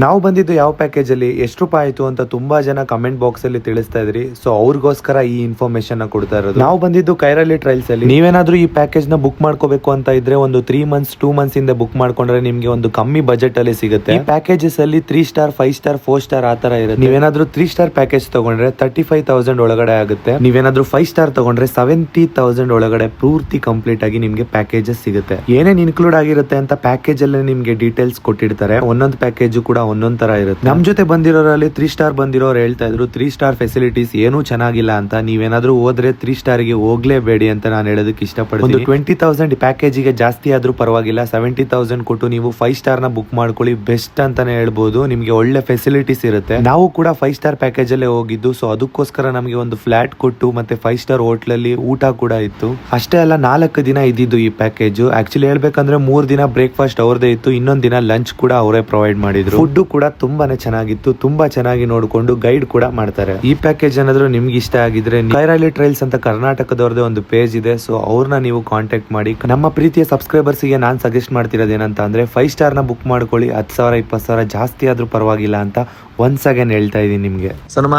ನಾವು ಬಂದಿದ್ದು ಯಾವ ಪ್ಯಾಕೇಜಲ್ಲಿ ಎಷ್ಟು ರೂಪಾಯಿ ಆಯಿತು ಅಂತ ತುಂಬಾ ಜನ ಕಮೆಂಟ್ ಬಾಕ್ಸ್ ಅಲ್ಲಿ ತಿಳಿಸ್ತಾ ಇದ್ರಿ. ಸೊ ಅವ್ರಿಗೋಸ್ಕರ ಈ ಇನ್ಫಾರ್ಮೇಶನ್ ಕೊಡ್ತಾ ಇರೋದು. ನಾವು ಬಂದಿದ್ದು ಕೈರಳಿ ಟ್ರೈಲ್ಸ್ ಅಲ್ಲಿ. ನೀವೇನಾದ್ರೂ ಈ ಪ್ಯಾಕೇಜ್ ನ ಬುಕ್ ಮಾಡ್ಕೋಬೇಕು ಅಂತ ಇದ್ರೆ ಒಂದು 3 months 2 months ಇಂದ ಬುಕ್ ಮಾಡ್ಕೊಂಡ್ರೆ ನಿಮ್ಗೆ ಒಂದು ಕಮ್ಮಿ ಬಜೆಟ್ ಅಲ್ಲಿ ಸಿಗುತ್ತೆ. ಈ ಪ್ಯಾಕೇಜಸ್ ಅಲ್ಲಿ 3 star 5 star 4 star ಆ ತರ ಇರುತ್ತೆ. ನೀವೇನಾದ್ರೂ 3 star ಪ್ಯಾಕೇಜ್ ತಗೊಂಡ್ರೆ 35,000 ಒಳಗಡೆ ಆಗುತ್ತೆ. ನೀವೇನಾದ್ರೂ 5 star ತಗೊಂಡ್ರೆ 70,000 ಒಳಗಡೆ ಪೂರ್ತಿ ಕಂಪ್ಲೀಟ್ ಆಗಿ ನಿಮ್ಗೆ ಪ್ಯಾಕೇಜಸ್ ಸಿಗುತ್ತೆ. ಏನೇನ್ ಇನ್ಕ್ಲೂಡ್ ಆಗಿರುತ್ತೆ ಅಂತ ಪ್ಯಾಕೇಜ್ ಅಲ್ಲಿ ನಿಮ್ಗೆ ಡೀಟೇಲ್ಸ್ ಕೊಟ್ಟಿರ್ತಾರೆ. ಒಂದೊಂದು ಪ್ಯಾಕೇಜ್ ಕೂಡ ಒಂದೊಂದ್ ತರ ಇರುತ್ತೆ. ನಮ್ ಜೊತೆ ಬಂದಿರೋರಲ್ಲಿ 3 star ಬಂದಿರೋರು ಹೇಳ್ತಾ ಇದ್ರು 3 star ಫೆಸಿಲಿಟೀಸ್ ಏನೂ ಚೆನ್ನಾಗಿಲ್ಲ ಅಂತ. ನೀವೇನಾದ್ರೂ ಹೋದ್ರೆ 3 star ಗೆ ಹೋಗ್ಲೇಬೇಡಿ ಅಂತ ನಾನು ಹೇಳೋದಕ್ಕೆ ಇಷ್ಟಪಡ್ತೀನಿ. ಒಂದು 20,000 ಪ್ಯಾಕೇಜಿಗೆ ಜಾಸ್ತಿ ಆದ್ರೂ ಪರವಾಗಿಲ್ಲ, 70,000 ಕೊಟ್ಟು ನೀವು 5 star ನ ಬುಕ್ ಮಾಡ್ಕೊಳ್ಳಿ, ಬೆಸ್ಟ್ ಅಂತಾನೆ ಹೇಳ್ಬೋದು. ನಿಮ್ಗೆ ಒಳ್ಳೆ ಫೆಸಿಲಿಟೀಸ್ ಇರುತ್ತೆ. ನಾವು ಕೂಡ 5 star ಪ್ಯಾಕೇಜ್ ಅಲ್ಲೇ ಹೋಗಿದ್ದು. ಸೊ ಅದಕ್ಕೋಸ್ಕರ ನಮಗೆ ಒಂದು ಫ್ಲಾಟ್ ಕೊಟ್ಟು ಮತ್ತೆ 5 star ಹೋಟ್ಲಲ್ಲಿ ಊಟ ಕೂಡ ಇತ್ತು. ಅಷ್ಟೇ ಅಲ್ಲ, 4 ದಿನ ಇದ್ದಿದ್ದು ಈ ಪ್ಯಾಕೇಜ್. ಆಕ್ಚುಲಿ ಹೇಳ್ಬೇಕಂದ್ರೆ 3 ದಿನ ಬ್ರೇಕ್ಫಾಸ್ಟ್ ಅವ್ರದೇ ಇತ್ತು, ಇನ್ನೊಂದ್ ದಿನ ಲಂಚ್ ಕೂಡ ಅವರೇ ಪ್ರೊವೈಡ್ ಮಾಡಿದ್ರು. ಫುಡ್ ಕೂಡ ತುಂಬಾನೇ ಚೆನ್ನಾಗಿತ್ತು, ತುಂಬಾ ಚೆನ್ನಾಗಿ ನೋಡ್ಕೊಂಡು ಗೈಡ್ ಕೂಡ ಮಾಡ್ತಾರೆ. ಈ ಪ್ಯಾಕೇಜ್ ಏನಾದ್ರು ನಿಮ್ಗೆ ಇಷ್ಟ ಆಗಿದ್ರೆ ಕೈರಳಿ ಟ್ರೈಲ್ಸ್ ಅಂತ ಕರ್ನಾಟಕದವ್ರದೇ ಒಂದು ಪೇಜ್ ಇದೆ. ಸೊ ಅವ್ರನ್ನ ನೀವು ಕಾಂಟ್ಯಾಕ್ಟ್ ಮಾಡಿ. ನಮ್ಮ ಪ್ರೀತಿಯ ಸಬ್ಸ್ಕ್ರೈಬರ್ಸ್ ಗೆ ನಾನು ಸಜೆಸ್ಟ್ ಮಾಡ್ತಿರೋದು ಏನಂತ ಅಂದ್ರೆ 5 star ನ ಬುಕ್ ಮಾಡ್ಕೊಳ್ಳಿ. 10,000 20,000 ಜಾಸ್ತಿ ಆದ್ರೂ ಪರವಾಗಿಲ್ಲ ಅಂತ ಒನ್ಸ್ ಅಗೇನ್ ಹೇಳ್ತಾ ಇದೀನಿ ನಿಮ್ಗೆ. ಸನಮ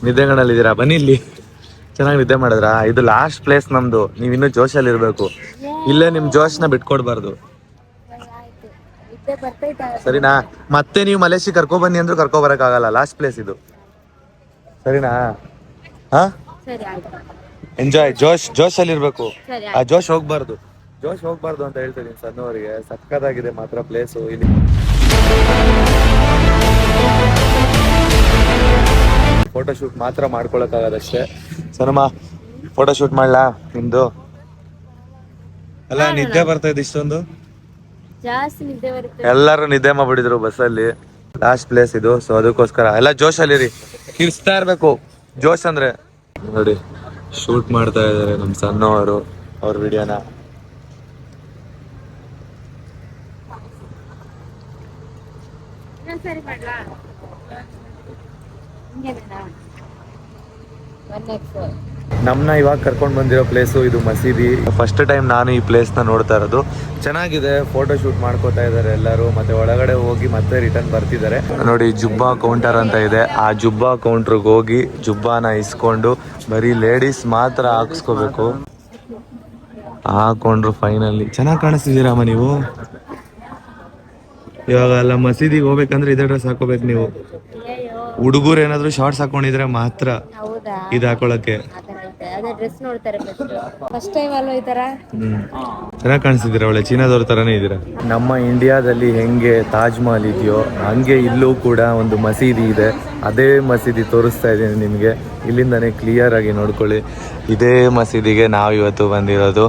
ನಿದ್ದೆಗಳಿದ್ದೀರಾ? ಬನ್ನಿ ಇಲ್ಲಿ. ಚೆನ್ನಾಗಿ ನಿದ್ದೆ ಮಾಡಿದ್ರಾ? ಇದು ಲಾಸ್ಟ್ ಪ್ಲೇಸ್ ನಮ್ದು. ನೀವ್ ಇನ್ನೂ ಜೋಶಲ್ಲಿ ಇರ್ಬೇಕು. ಇಲ್ಲೇ ನಿಮ್ ಜೋಶ್ನ ಬಿಟ್ಕೊಡ್ಬಾರ್ದು, ಸರಿನಾ? ಮತ್ತೆ ನೀವು ಮಲೇಷಿ ಕರ್ಕೊ ಬನ್ನಿ ಅಂದ್ರೂ ಕರ್ಕೊ ಬರಕ್ ಆಗಲ್ಲ. ಲಾಸ್ಟ್ ಪ್ಲೇಸ್ ಇದು, ಸರಿನಾ? ಹಾ, ಎಂಜಾಯ್. ಜೋಶ್ ಅಲ್ಲಿ ಇರ್ಬೇಕು. ಆ ಜೋಶ್ ಹೋಗ್ಬಾರ್ದು ಅಂತ ಹೇಳ್ತೀನಿ ಸಣ್ಣವರಿಗೆ. ಸಕ್ಕತ್ತಾಗಿದೆ ಮಾತ್ರ ಪ್ಲೇಸು. ಇಲ್ಲಿ ಫೋಟೋ ಶೂಟ್ ಮಾತ್ರ ಮಾಡ್ಕೊಳಕ್ಕಾಗದಷ್ಟೇ. ಸನಮ ಫೋಟೋ ಶೂಟ್ ಮಾಡ್ಲಾ ನಿಮ್ದು? ಅಲ್ಲ, ನಿದ್ದೆ ಬರ್ತಾ ಇದೆ ಇಷ್ಟೊಂದು. ಜಾಸ್ತಿ ನಿದ್ದೆ ಬರುತ್ತೆ. ಎಲ್ಲರೂ ನಿದ್ದೆ ಮಾಡ್ಬಿಟ್ಟಿದ್ರು ಬಸ್ಸಲ್ಲಿ. ಲಾಸ್ಟ್ ಪ್ಲೇಸ್ ಇದು. ಸೊ ಅದಕ್ಕೋಸ್ಕರ ಎಲ್ಲ ಜೋಶ್ ಅಲ್ಲಿ ಕಿರ್ಸ್ತಾ ಇರ್ಬೇಕು. ಜೋಶ್ ಅಂದ್ರೆ ನೋಡಿ, ಶೂಟ್ ಮಾಡ್ತಾ ಇದಾರೆ ನಮ್ ಸಣ್ಣವರು ಅವ್ರ ವಿಡಿಯೋನ. ನಮ್ನ ಇವಾಗ ಕರ್ಕೊಂಡು ಬಂದಿರೋ ಪ್ಲೇಸು ಇದು ಮಸೀದಿ. ಫಸ್ಟ್ ಟೈಮ್ ನಾನು ಈ ಪ್ಲೇಸ್ ನ ನೋಡ್ತಾ ಇರೋದು. ಚೆನ್ನಾಗಿದೆ, ಫೋಟೋ ಶೂಟ್ ಮಾಡ್ಕೋತಾ ಇದಾರೆ ಎಲ್ಲರೂ. ಮತ್ತೆ ಒಳಗಡೆ ಹೋಗಿ ಮತ್ತೆ ರಿಟರ್ನ್ ಬರ್ತಿದ್ದಾರೆ. ನೋಡಿ, ಜುಬ್ಬಾ ಕೌಂಟರ್ ಅಂತ ಇದೆ. ಆ ಜುಬ್ಬಾ ಕೌಂಟರ್ಗೆ ಹೋಗಿ ಜುಬ್ಬಾನ ಇಸ್ಕೊಂಡು ಬರೀ ಲೇಡೀಸ್ ಮಾತ್ರ ಹಾಕ್ಸ್ಕೋಬೇಕು. ಹಾಕೊಂಡ್ರು ಫೈನಲಿ. ಚೆನ್ನಾಗಿ ಕಾಣಿಸ್ತಿದ್ದೀರಮ್ಮ ನೀವು. ಇವಾಗ ಎಲ್ಲ ಮಸೀದಿಗೆ ಹೋಗ್ಬೇಕಂದ್ರೆ ಇದೇ ಡ್ರೆಸ್ ಹಾಕೋಬೇಕು ನೀವು. ಹುಡುಗರು ಏನಾದ್ರು ಶಾರ್ಟ್ಸ್ ಹಾಕೊಂಡಿದ್ರೆ ಮಾತ್ರ ಇದು ಹಾಕೊಳಕ್ಕೆ. ಚೆನ್ನಾಗಿ ಕಾಣಿಸ್ತಿದ್ದೀರಾ, ಒಳ್ಳೆ ಚೀನಾದವ್ರ ತರಾನೇ ಇದ್ದೀರಾ. ನಮ್ಮ ಇಂಡಿಯಾದಲ್ಲಿ ಹೆಂಗೆ ತಾಜ್ ಮಹಲ್ ಇದೆಯೋ ಹಂಗೆ ಇಲ್ಲೂ ಕೂಡ ಒಂದು ಮಸೀದಿ ಇದೆ. ಅದೇ ಮಸೀದಿ ತೋರಿಸ್ತಾ ಇದ್ದೀನಿ ನಿಮಗೆ. ಇಲ್ಲಿಂದಾನೇ ಕ್ಲಿಯರ್ ಆಗಿ ನೋಡ್ಕೊಳ್ಳಿ. ಇದೇ ಮಸೀದಿಗೆ ನಾವು ಇವತ್ತು ಬಂದಿರೋದು.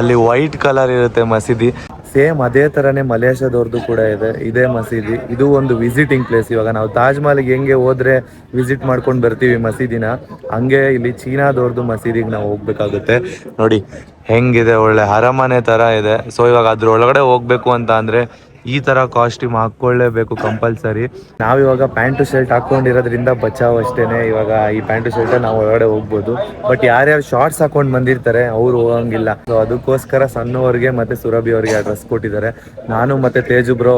ಅಲ್ಲಿ ವೈಟ್ ಕಲರ್ ಇರುತ್ತೆ ಮಸೀದಿ. ಸೇಮ್ ಅದೇ ತರನೇ ಮಲೇಷ್ಯಾದವ್ರದ್ದು ಕೂಡ ಇದೆ ಇದೇ ಮಸೀದಿ. ಇದು ಒಂದು ವಿಸಿಟಿಂಗ್ ಪ್ಲೇಸ್. ಇವಾಗ ನಾವು ತಾಜ್ ಮಹಲ್ಗೆ ಹೆಂಗೆ ಹೋದ್ರೆ ವಿಸಿಟ್ ಮಾಡ್ಕೊಂಡು ಬರ್ತೀವಿ ಮಸೀದಿನ, ಹಂಗೆ ಇಲ್ಲಿ ಚೀನಾದವ್ರದ್ದು ಮಸೀದಿಗೆ ನಾವು ಹೋಗ್ಬೇಕಾಗುತ್ತೆ. ನೋಡಿ ಹೆಂಗಿದೆ, ಒಳ್ಳೆ ಅರಮನೆ ತರ ಇದೆ. ಸೊ ಇವಾಗ ಅದ್ರ ಒಳಗಡೆ ಹೋಗ್ಬೇಕು ಅಂತ ಅಂದ್ರೆ ಈ ತರ ಕಾಸ್ಟ್ಯೂಮ್ ಹಾಕೊಳ್ಳೇಬೇಕು ಕಂಪಲ್ಸರಿ. ನಾವಿವಾಗ ಪ್ಯಾಂಟು ಶರ್ಟ್ ಹಾಕೊಂಡಿರೋದ್ರಿಂದ ಬಚಾವ್ ಅಷ್ಟೇನೆ. ಇವಾಗ ಈ ಪ್ಯಾಂಟು ಶರ್ಟ್ ನಾವು ಒಳಗಡೆ ಹೋಗ್ಬೋದು. ಬಟ್ ಯಾರ್ಯಾರು ಶಾರ್ಟ್ಸ್ ಹಾಕೊಂಡು ಬಂದಿರ್ತಾರೆ ಅವ್ರು ಹೋಗಂಗಿಲ್ಲ. ಸೊ ಅದಕ್ಕೋಸ್ಕರ ಸಣ್ಣವ್ರಿಗೆ ಮತ್ತೆ ಸುರಭಿ ಅವ್ರಿಗೆ ಡ್ರೆಸ್ ಕೊಟ್ಟಿದ್ದಾರೆ. ನಾನು ಮತ್ತೆ ತೇಜು ಬ್ರೋ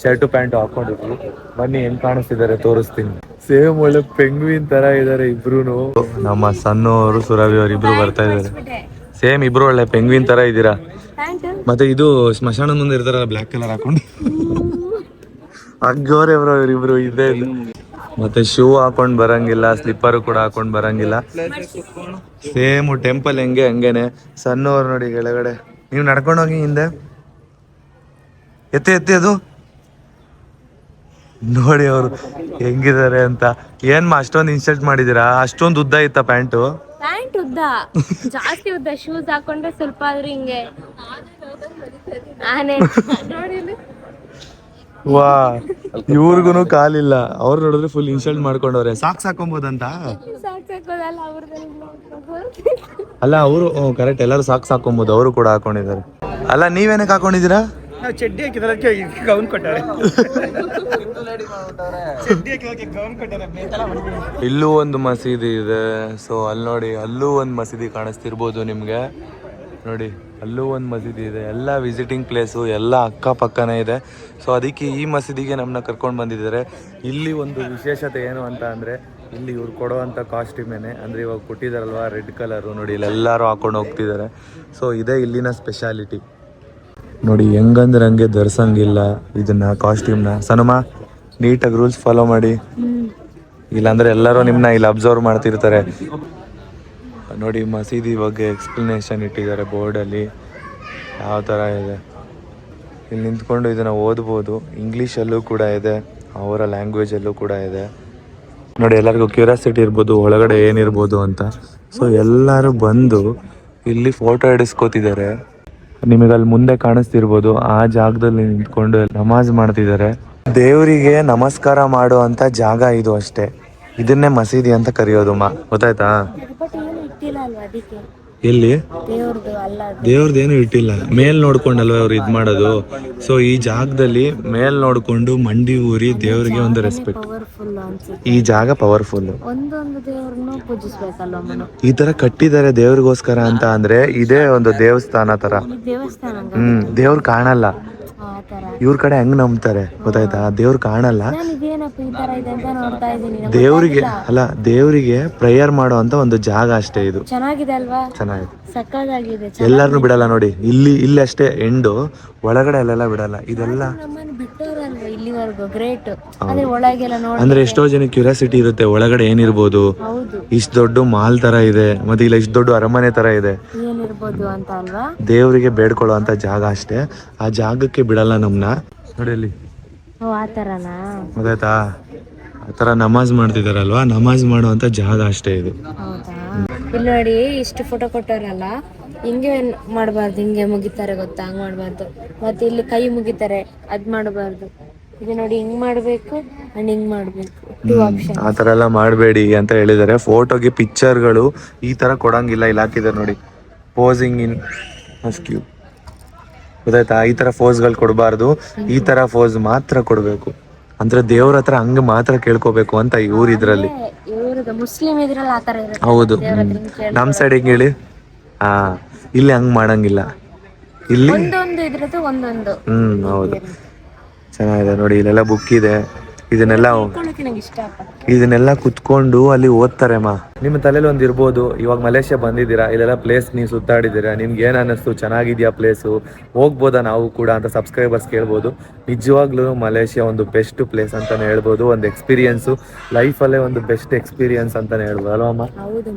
ಶರ್ಟು ಪ್ಯಾಂಟು ಹಾಕೊಂಡಿದ್ವಿ. ಬನ್ನಿ ಹೆಂಗ್ ಕಾಣಿಸ್ತಿದ್ದಾರೆ ತೋರಿಸ್ತೀನಿ. ಸೇಮ್ ಒಳ್ಳೆ ಪೆಂಗ್ವಿನ್ ತರ ಇದಾರೆ ಇಬ್ರು. ನಮ್ಮ ಸಣ್ಣವರು ಸುರಭಿ ಅವ್ರು ಇಬ್ರು ಬರ್ತಾ ಇದಾರೆ. ಸೇಮ್ ಇಬ್ರು ಒಳ್ಳೆ ಪೆಂಗ್ವಿನ್ ತರ ಇದ್ದೀರಾ. ಪ್ಯಾಂಟ್ ಮತ್ತೆ ಇದು ಸ್ಮಶಾನದ ಮುಂದೆ ಇರ್ತಾರಲ್ಲ ಬ್ಲ್ಯಾಕ್ ಕಲರ್ ಹಾಕೊಂಡು ಹಗ್ಗೋರೆ ಬ್ರೋ ಇವರಿಬ್ರು ಇದೇ ಇಲ್ಲ. ಮತ್ತೆ ಶೂ ಹಾಕೊಂಡ್ ಬರಂಗಿಲ್ಲ, ಸ್ಲಿಪ್ಪರ್ ಕೂಡ ಹಾಕೊಂಡ್ ಬರಂಗಿಲ್ಲ. ಸೇಮ್ ಟೆಂಪಲ್ ಹೆಂಗೆ ಹಂಗೇನೆ. ಸಣ್ಣವ್ರು ನೋಡಿ ಕೆಳಗಡೆ. ನೀವು ನಡ್ಕೊಂಡು ಹೋಗಿ ಹಿಂದೆ ಎತ್ತಿ ಅದು ನೋಡಿ ಅವರು ಹೆಂಗಿದ್ದಾರೆ ಅಂತ. ಏನ್ ಅಷ್ಟೊಂದು ಇನ್ಸಲ್ಟ್ ಮಾಡಿದೀರಾ? ಅಷ್ಟೊಂದು ಉದ್ದ ಇತ್ತ ಪ್ಯಾಂಟು? ಪ್ಯಾಂಟ್ ಉದ್ದ, ಜಾಸ್ತಿ ಉದ್ದ. ಶೂಸ್ ಹಾಕೊಂಡ್ರೆ ಸ್ವಲ್ಪ ಆದ್ರೂ ಹಿಂಗೆ ಆನೆ ನೋಡಿ. ವಾ, ಇವ್ರಿಗೂ ಕಾಲಿಲ್ಲ. ಅವ್ರು ನೋಡಿದ್ರೆ ಫುಲ್ ಇನ್ಸಲ್ಟ್ ಮಾಡ್ಕೊಂಡವ್ರೆ. ಸಾಕ್ಸ್ ಹಾಕೊಬೋದಂತ. ಸಾಕಾಗೋದಲ್ಲ ಅಲ್ಲ ಅವರು ಕರೆಕ್ಟ್, ಎಲ್ಲರೂ ಸಾಕ್ಸ್ ಹಾಕೊಬೋದು. ಅವರು ಕೂಡ ಹಾಕೊಂಡಿದ್ದಾರೆ. ಅಲ್ಲ ನೀವೇನಕ್ಕೆ ಹಾಕೊಂಡಿದ್ದೀರಾ? ನಾವು ಚಡ್ಡಿ ಹಾಕಿದ್ರೆ ಗೌನ್ ಕೊಟ್ಟಾರೆ. ಚಡ್ಡಿ ಹಾಕಿದಕ್ಕೆ ಗೌನ್ ಕೊಟ್ಟಾರೆ. ಇಲ್ಲೂ ಒಂದು ಮಸೀದಿ ಇದೆ. ಸೊ ಅಲ್ಲಿ ನೋಡಿ, ಅಲ್ಲೂ ಒಂದು ಮಸೀದಿ ಕಾಣಿಸ್ತಿರ್ಬೋದು ನಿಮಗೆ. ನೋಡಿ ಅಲ್ಲೂ ಒಂದು ಮಸೀದಿ ಇದೆ. ಎಲ್ಲ ವಿಸಿಟಿಂಗ್ ಪ್ಲೇಸು ಎಲ್ಲ ಅಕ್ಕಪಕ್ಕನೇ ಇದೆ. ಸೊ ಅದಕ್ಕೆ ಈ ಮಸೀದಿಗೆ ನಮ್ಮನ್ನ ಕರ್ಕೊಂಡು ಬಂದಿದ್ದಾರೆ. ಇಲ್ಲಿ ಒಂದು ವಿಶೇಷತೆ ಏನು ಅಂತ ಅಂದರೆ, ಇಲ್ಲಿ ಇವ್ರು ಕೊಡೋವಂಥ ಕಾಸ್ಟ್ಯೂಮೇನೆ ಅಂದರೆ ಇವಾಗ ಕೊಟ್ಟಿದ್ದಾರಲ್ವ ರೆಡ್ ಕಲರು, ನೋಡಿ ಇಲ್ಲೆಲ್ಲರೂ ಹಾಕೊಂಡು ಹೋಗ್ತಿದ್ದಾರೆ. ಸೊ ಇದೇ ಇಲ್ಲಿನ ಸ್ಪೆಷಾಲಿಟಿ. ನೋಡಿ ಹೆಂಗಂದ್ರೆ ಹಂಗೆ ಧರಿಸಂಗಿಲ್ಲ ಇದನ್ನ ಕಾಸ್ಟ್ಯೂಮ್ನ. ಸನಮ ನೀಟಾಗಿ ರೂಲ್ಸ್ ಫಾಲೋ ಮಾಡಿ, ಇಲ್ಲಾಂದ್ರೆ ಎಲ್ಲರೂ ನಿಮ್ಮನ್ನ ಇಲ್ಲಿ ಅಬ್ಸರ್ವ್ ಮಾಡ್ತಿರ್ತಾರೆ. ನೋಡಿ ಮಸೀದಿ ಬಗ್ಗೆ ಎಕ್ಸ್ಪ್ಲನೇಷನ್ ಇಟ್ಟಿದ್ದಾರೆ ಬೋರ್ಡಲ್ಲಿ, ಯಾವ ಥರ ಇದೆ. ಇಲ್ಲಿ ನಿಂತ್ಕೊಂಡು ಇದನ್ನು ಓದ್ಬೋದು. ಇಂಗ್ಲೀಷಲ್ಲೂ ಕೂಡ ಇದೆ, ಅವರ ಲ್ಯಾಂಗ್ವೇಜಲ್ಲೂ ಕೂಡ ಇದೆ. ನೋಡಿ ಎಲ್ಲರಿಗೂ ಕ್ಯೂರಿಯಾಸಿಟಿ ಇರ್ಬೋದು ಒಳಗಡೆ ಏನಿರ್ಬೋದು ಅಂತ. ಸೊ ಎಲ್ಲರೂ ಬಂದು ಇಲ್ಲಿ ಫೋಟೋ ಹಿಡಿಸ್ಕೋತಿದ್ದಾರೆ. ನಿಮಗೆ ಅಲ್ಲಿ ಮುಂದೆ ಕಾಣಿಸ್ತಿರ್ಬೋದು, ಆ ಜಾಗದಲ್ಲಿ ನಿಂತ್ಕೊಂಡು ನಮಾಜ್ ಮಾಡ್ತಿದ್ದಾರೆ. ದೇವರಿಗೆ ನಮಸ್ಕಾರ ಮಾಡುವಂಥ ಜಾಗ ಇದು ಅಷ್ಟೇ. ಇದನ್ನೇ ಮಸೀದಿ ಅಂತ ಕರೆಯೋದು. ಗೊತ್ತಾಯ್ತಾ? ಇಟ್ಟಿಲ್ಲ ಅಲ್ವಾ ಅದಕ್ಕೆ. ಎಲ್ಲಿ ದೇವ್ರದ್ದು ಅಲ್ಲ, ದೇವ್ರದ್ದೇನು ಇಟ್ಟಿಲ್ಲ. ಮೇಲ್ ನೋಡ್ಕೊಂಡಲ್ವ ಅವ್ರು ಇದು ಮಾಡೋದು. ಸೊ ಈ ಜಾಗದಲ್ಲಿ ಮೇಲ್ ನೋಡ್ಕೊಂಡು ಮಂಡಿ ಊರಿ ದೇವ್ರಿಗೆ ಒಂದು ರೆಸ್ಪೆಕ್ಟ್. ಪವರ್ಫುಲ್ ಅನ್ಸುತ್ತೆ. ಈ ಜಾಗ ಪವರ್ಫುಲ್. ಒಂದೊಂದು ದೇವ್ರನ್ನು ಪೂಜಿಸ್ಬೇಕಲ್ವ. ಈ ತರ ಕಟ್ಟಿದ್ದಾರೆ ದೇವ್ರಿಗೋಸ್ಕರ ಅಂತ ಅಂದ್ರೆ ಇದೇ ಒಂದು ದೇವಸ್ಥಾನ ತರ. ದೇವಸ್ಥಾನ ದೇವ್ರು ಕಾಣಲ್ಲ. ಆ ತರ ಇವ್ರ ಕಡೆ ಹೆಂಗ್ ನಂಬ್ತಾರೆ ಗೊತ್ತಾಯ್ತಾ? ದೇವ್ರು ಕಾಣಲ್ಲ. ನಾನು ಇದೇನಪ್ಪ ಈ ತರ ಇದೆ ಅಂತ ನೋಡ್ತಾ ಇದ್ದೀನಿ. ದೇವ್ರಿಗೆ ಅಲ್ಲ, ದೇವ್ರಿಗೆ ಪ್ರೇಯರ್ ಮಾಡೋ ಅಂತ ಒಂದು ಜಾಗ ಅಷ್ಟೇ ಇದು. ಚೆನ್ನಾಗಿದೆ ಅಲ್ವಾ? ಚೆನ್ನಾಗಿದೆ, ಸಕ್ಕದಾಗಿದೆ. ಎಲ್ಲಾರನು ಬಿಡಲ್ಲ ನೋಡಿ. ಇಲ್ಲಿ ಅಷ್ಟೇ ಎಂಡು, ಒಳಗಡೆ ಅಲ್ಲೆಲ್ಲ ಬಿಡಲ್ಲ. ಇದೆಲ್ಲ ನಮ್ಮನ್ನು ಬಿಟ್ಟೋರಲ್ವಾ ಇಲ್ಲಿವರೆಗೂ, ಗ್ರೇಟ್. ಅದೇ ಒಳಗೆಲ್ಲ ನೋಡಿ ಅಂದ್ರೆ ಎಷ್ಟೋ ಜನ ಕ್ಯೂರಿಯಾಸಿಟಿ ಇರುತ್ತೆ ಒಳಗಡೆ ಏನಿರ್ಬೋದು. ಹೌದು, ಇಷ್ಟು ದೊಡ್ಡ ಮಾಲ್ ತರ ಇದೆ, ಮತ್ತೆ ಇಲ್ಲ ಇಷ್ಟು ದೊಡ್ಡ ಅರಮನೆ ತರ ಇದೆ. ಏನಿರ್ಬೋದು ಅಂತ ಅಲ್ವಾ? ದೇವರಿಗೆ ಬೇಡ್ಕೊಳ್ಳೋ ಅಂತ ಜಾಗ ಅಷ್ಟೇ. ಆ ಜಾಗಕ್ಕೆ ಬಿಡಲ್ಲ ನಮ್ನ. ನೋಡಿ ಅಲ್ಲಿ, ಓ ಆ ತರನಾ? ಗೊತ್ತಾಯ್ತಾ? ಆ ತರ ನಮಾಜ್ ಮಾಡ್ತಿದಾರಲ್ವಾ, ನಮಾಜ್ ಮಾಡುವಂತ ಜಾಗ ಅಷ್ಟೇ ಇದು. ಹೌದಾ? ಇಲ್ಲಿ ನೋಡಿ ಇಷ್ಟು ಫೋಟೋ ಕೊಟ್ಟಾರಲ್ಲ, ಹಿಂಗೆ ಮಾಡಬಾರ್ದು. ಹಿಂಗೆ ಮುಗಿತಾರೆ ಗೊತ್ತಾ? ಹಂಗ್ ಮಾಡಬಾರ್ದು. ಮತ್ತೆ ಇಲ್ಲಿ ಕೈ ಮುಗಿತಾರೆ, ಅದ್ ಮಾಡಬಾರ್ದು. ಇದು ನೋಡಿ ಹಿಂಗ್ ಮಾಡ್ಬೇಕು ಅಂಡ್ ಹಿಂಗ್ ಮಾಡ್ಬೇಕು. Two option. ಆ ತರ ಎಲ್ಲ ಮಾಡಬೇಡಿ ಅಂತ ಹೇಳಿದ್ದಾರೆ. ಫೋಟೋಗೆ ಪಿಕ್ಚರ್ಗಳು ಈ ತರ ಕೊಡಂಗಿಲ್ಲ. ಇಲ್ಲಿ ಹಾಕಿದ್ದಾರೆ ನೋಡಿ, ಪೋಸಿಂಗ್ ಇನ್ ಮಸ್ಕ್ಯೂ. ಗೊತ್ತಾಯ್ತಾ? ಈ ತರ ಫೋಸ್ಗಳು ಕೊಡಬಾರ್ದು. ಈ ತರ ಫೋಸ್ ಮಾತ್ರ ಕೊಡಬೇಕು. ಅಂದ್ರೆ ದೇವ್ರ ಹತ್ರ ಹಂಗ ಮಾತ್ರ ಕೇಳ್ಕೋಬೇಕು ಅಂತ ಇವ್ರ ಇದ್ರಲ್ಲಿ. ಇವ್ರದ್ದು ಮುಸ್ಲಿಂ ಇದ್ರಲ್ಲಿ ಆ ತರ ಇರುತ್ತೆ. ಹೌದು, ನಮ್ ಸೈಡ್ ಹೆಂಗ್ ಹೇಳಿ? ಇಲ್ಲಿ ಹಂಗ್ ಮಾಡಂಗಿಲ್ಲ. ಇಲ್ಲಿ ಒಂದೊಂದು ಇದ್ರದ್ದು ಒಂದೊಂದು. ಹೌದು, ಚೆನ್ನಾಗಿದೆ ನೋಡಿ. ಇಲ್ಲೆಲ್ಲ ಬುಕ್ ಇದೆ. ಇದನ್ನೆಲ್ಲ ನಂಗೆ ಇಷ್ಟ ಅಪ್ಪ. ಇದನ್ನೆಲ್ಲ ಕುತ್ಕೊಂಡು ಅಲ್ಲಿ ಓದ್ತಾರೆ. ನಿಮ್ಮ ತಲೆಯಲ್ಲಿ ಒಂದು ಇರ್ಬೋದು, ಇವಾಗ ಮಲೇಷ್ಯಾ ಬಂದಿದ್ದೀರಾ, ಇಲ್ಲೆಲ್ಲ ಪ್ಲೇಸ್ ನೀವು ಸುತ್ತಾಡಿದ್ದೀರಾ, ನಿಮ್ಗೆ ಏನು ಅನ್ನಿಸ್ತು? ಚೆನ್ನಾಗಿದೆಯಾ ಪ್ಲೇಸು, ಹೋಗ್ಬೋದಾ ನಾವು ಕೂಡ ಅಂತ ಸಬ್ಸ್ಕ್ರೈಬರ್ಸ್ ಕೇಳ್ಬೋದು. ನಿಜವಾಗ್ಲೂ ಮಲೇಷ್ಯಾ ಒಂದು ಬೆಸ್ಟ್ ಪ್ಲೇಸ್ ಅಂತಾನೆ ಹೇಳ್ಬೋದು. ಒಂದು ಎಕ್ಸ್ಪೀರಿಯನ್ಸು, ಲೈಫಲ್ಲೇ ಒಂದು ಬೆಸ್ಟ್ ಎಕ್ಸ್ಪೀರಿಯನ್ಸ್ ಅಂತಾನೆ ಹೇಳ್ಬೋದು ಅಲ್ವಮ್ಮ?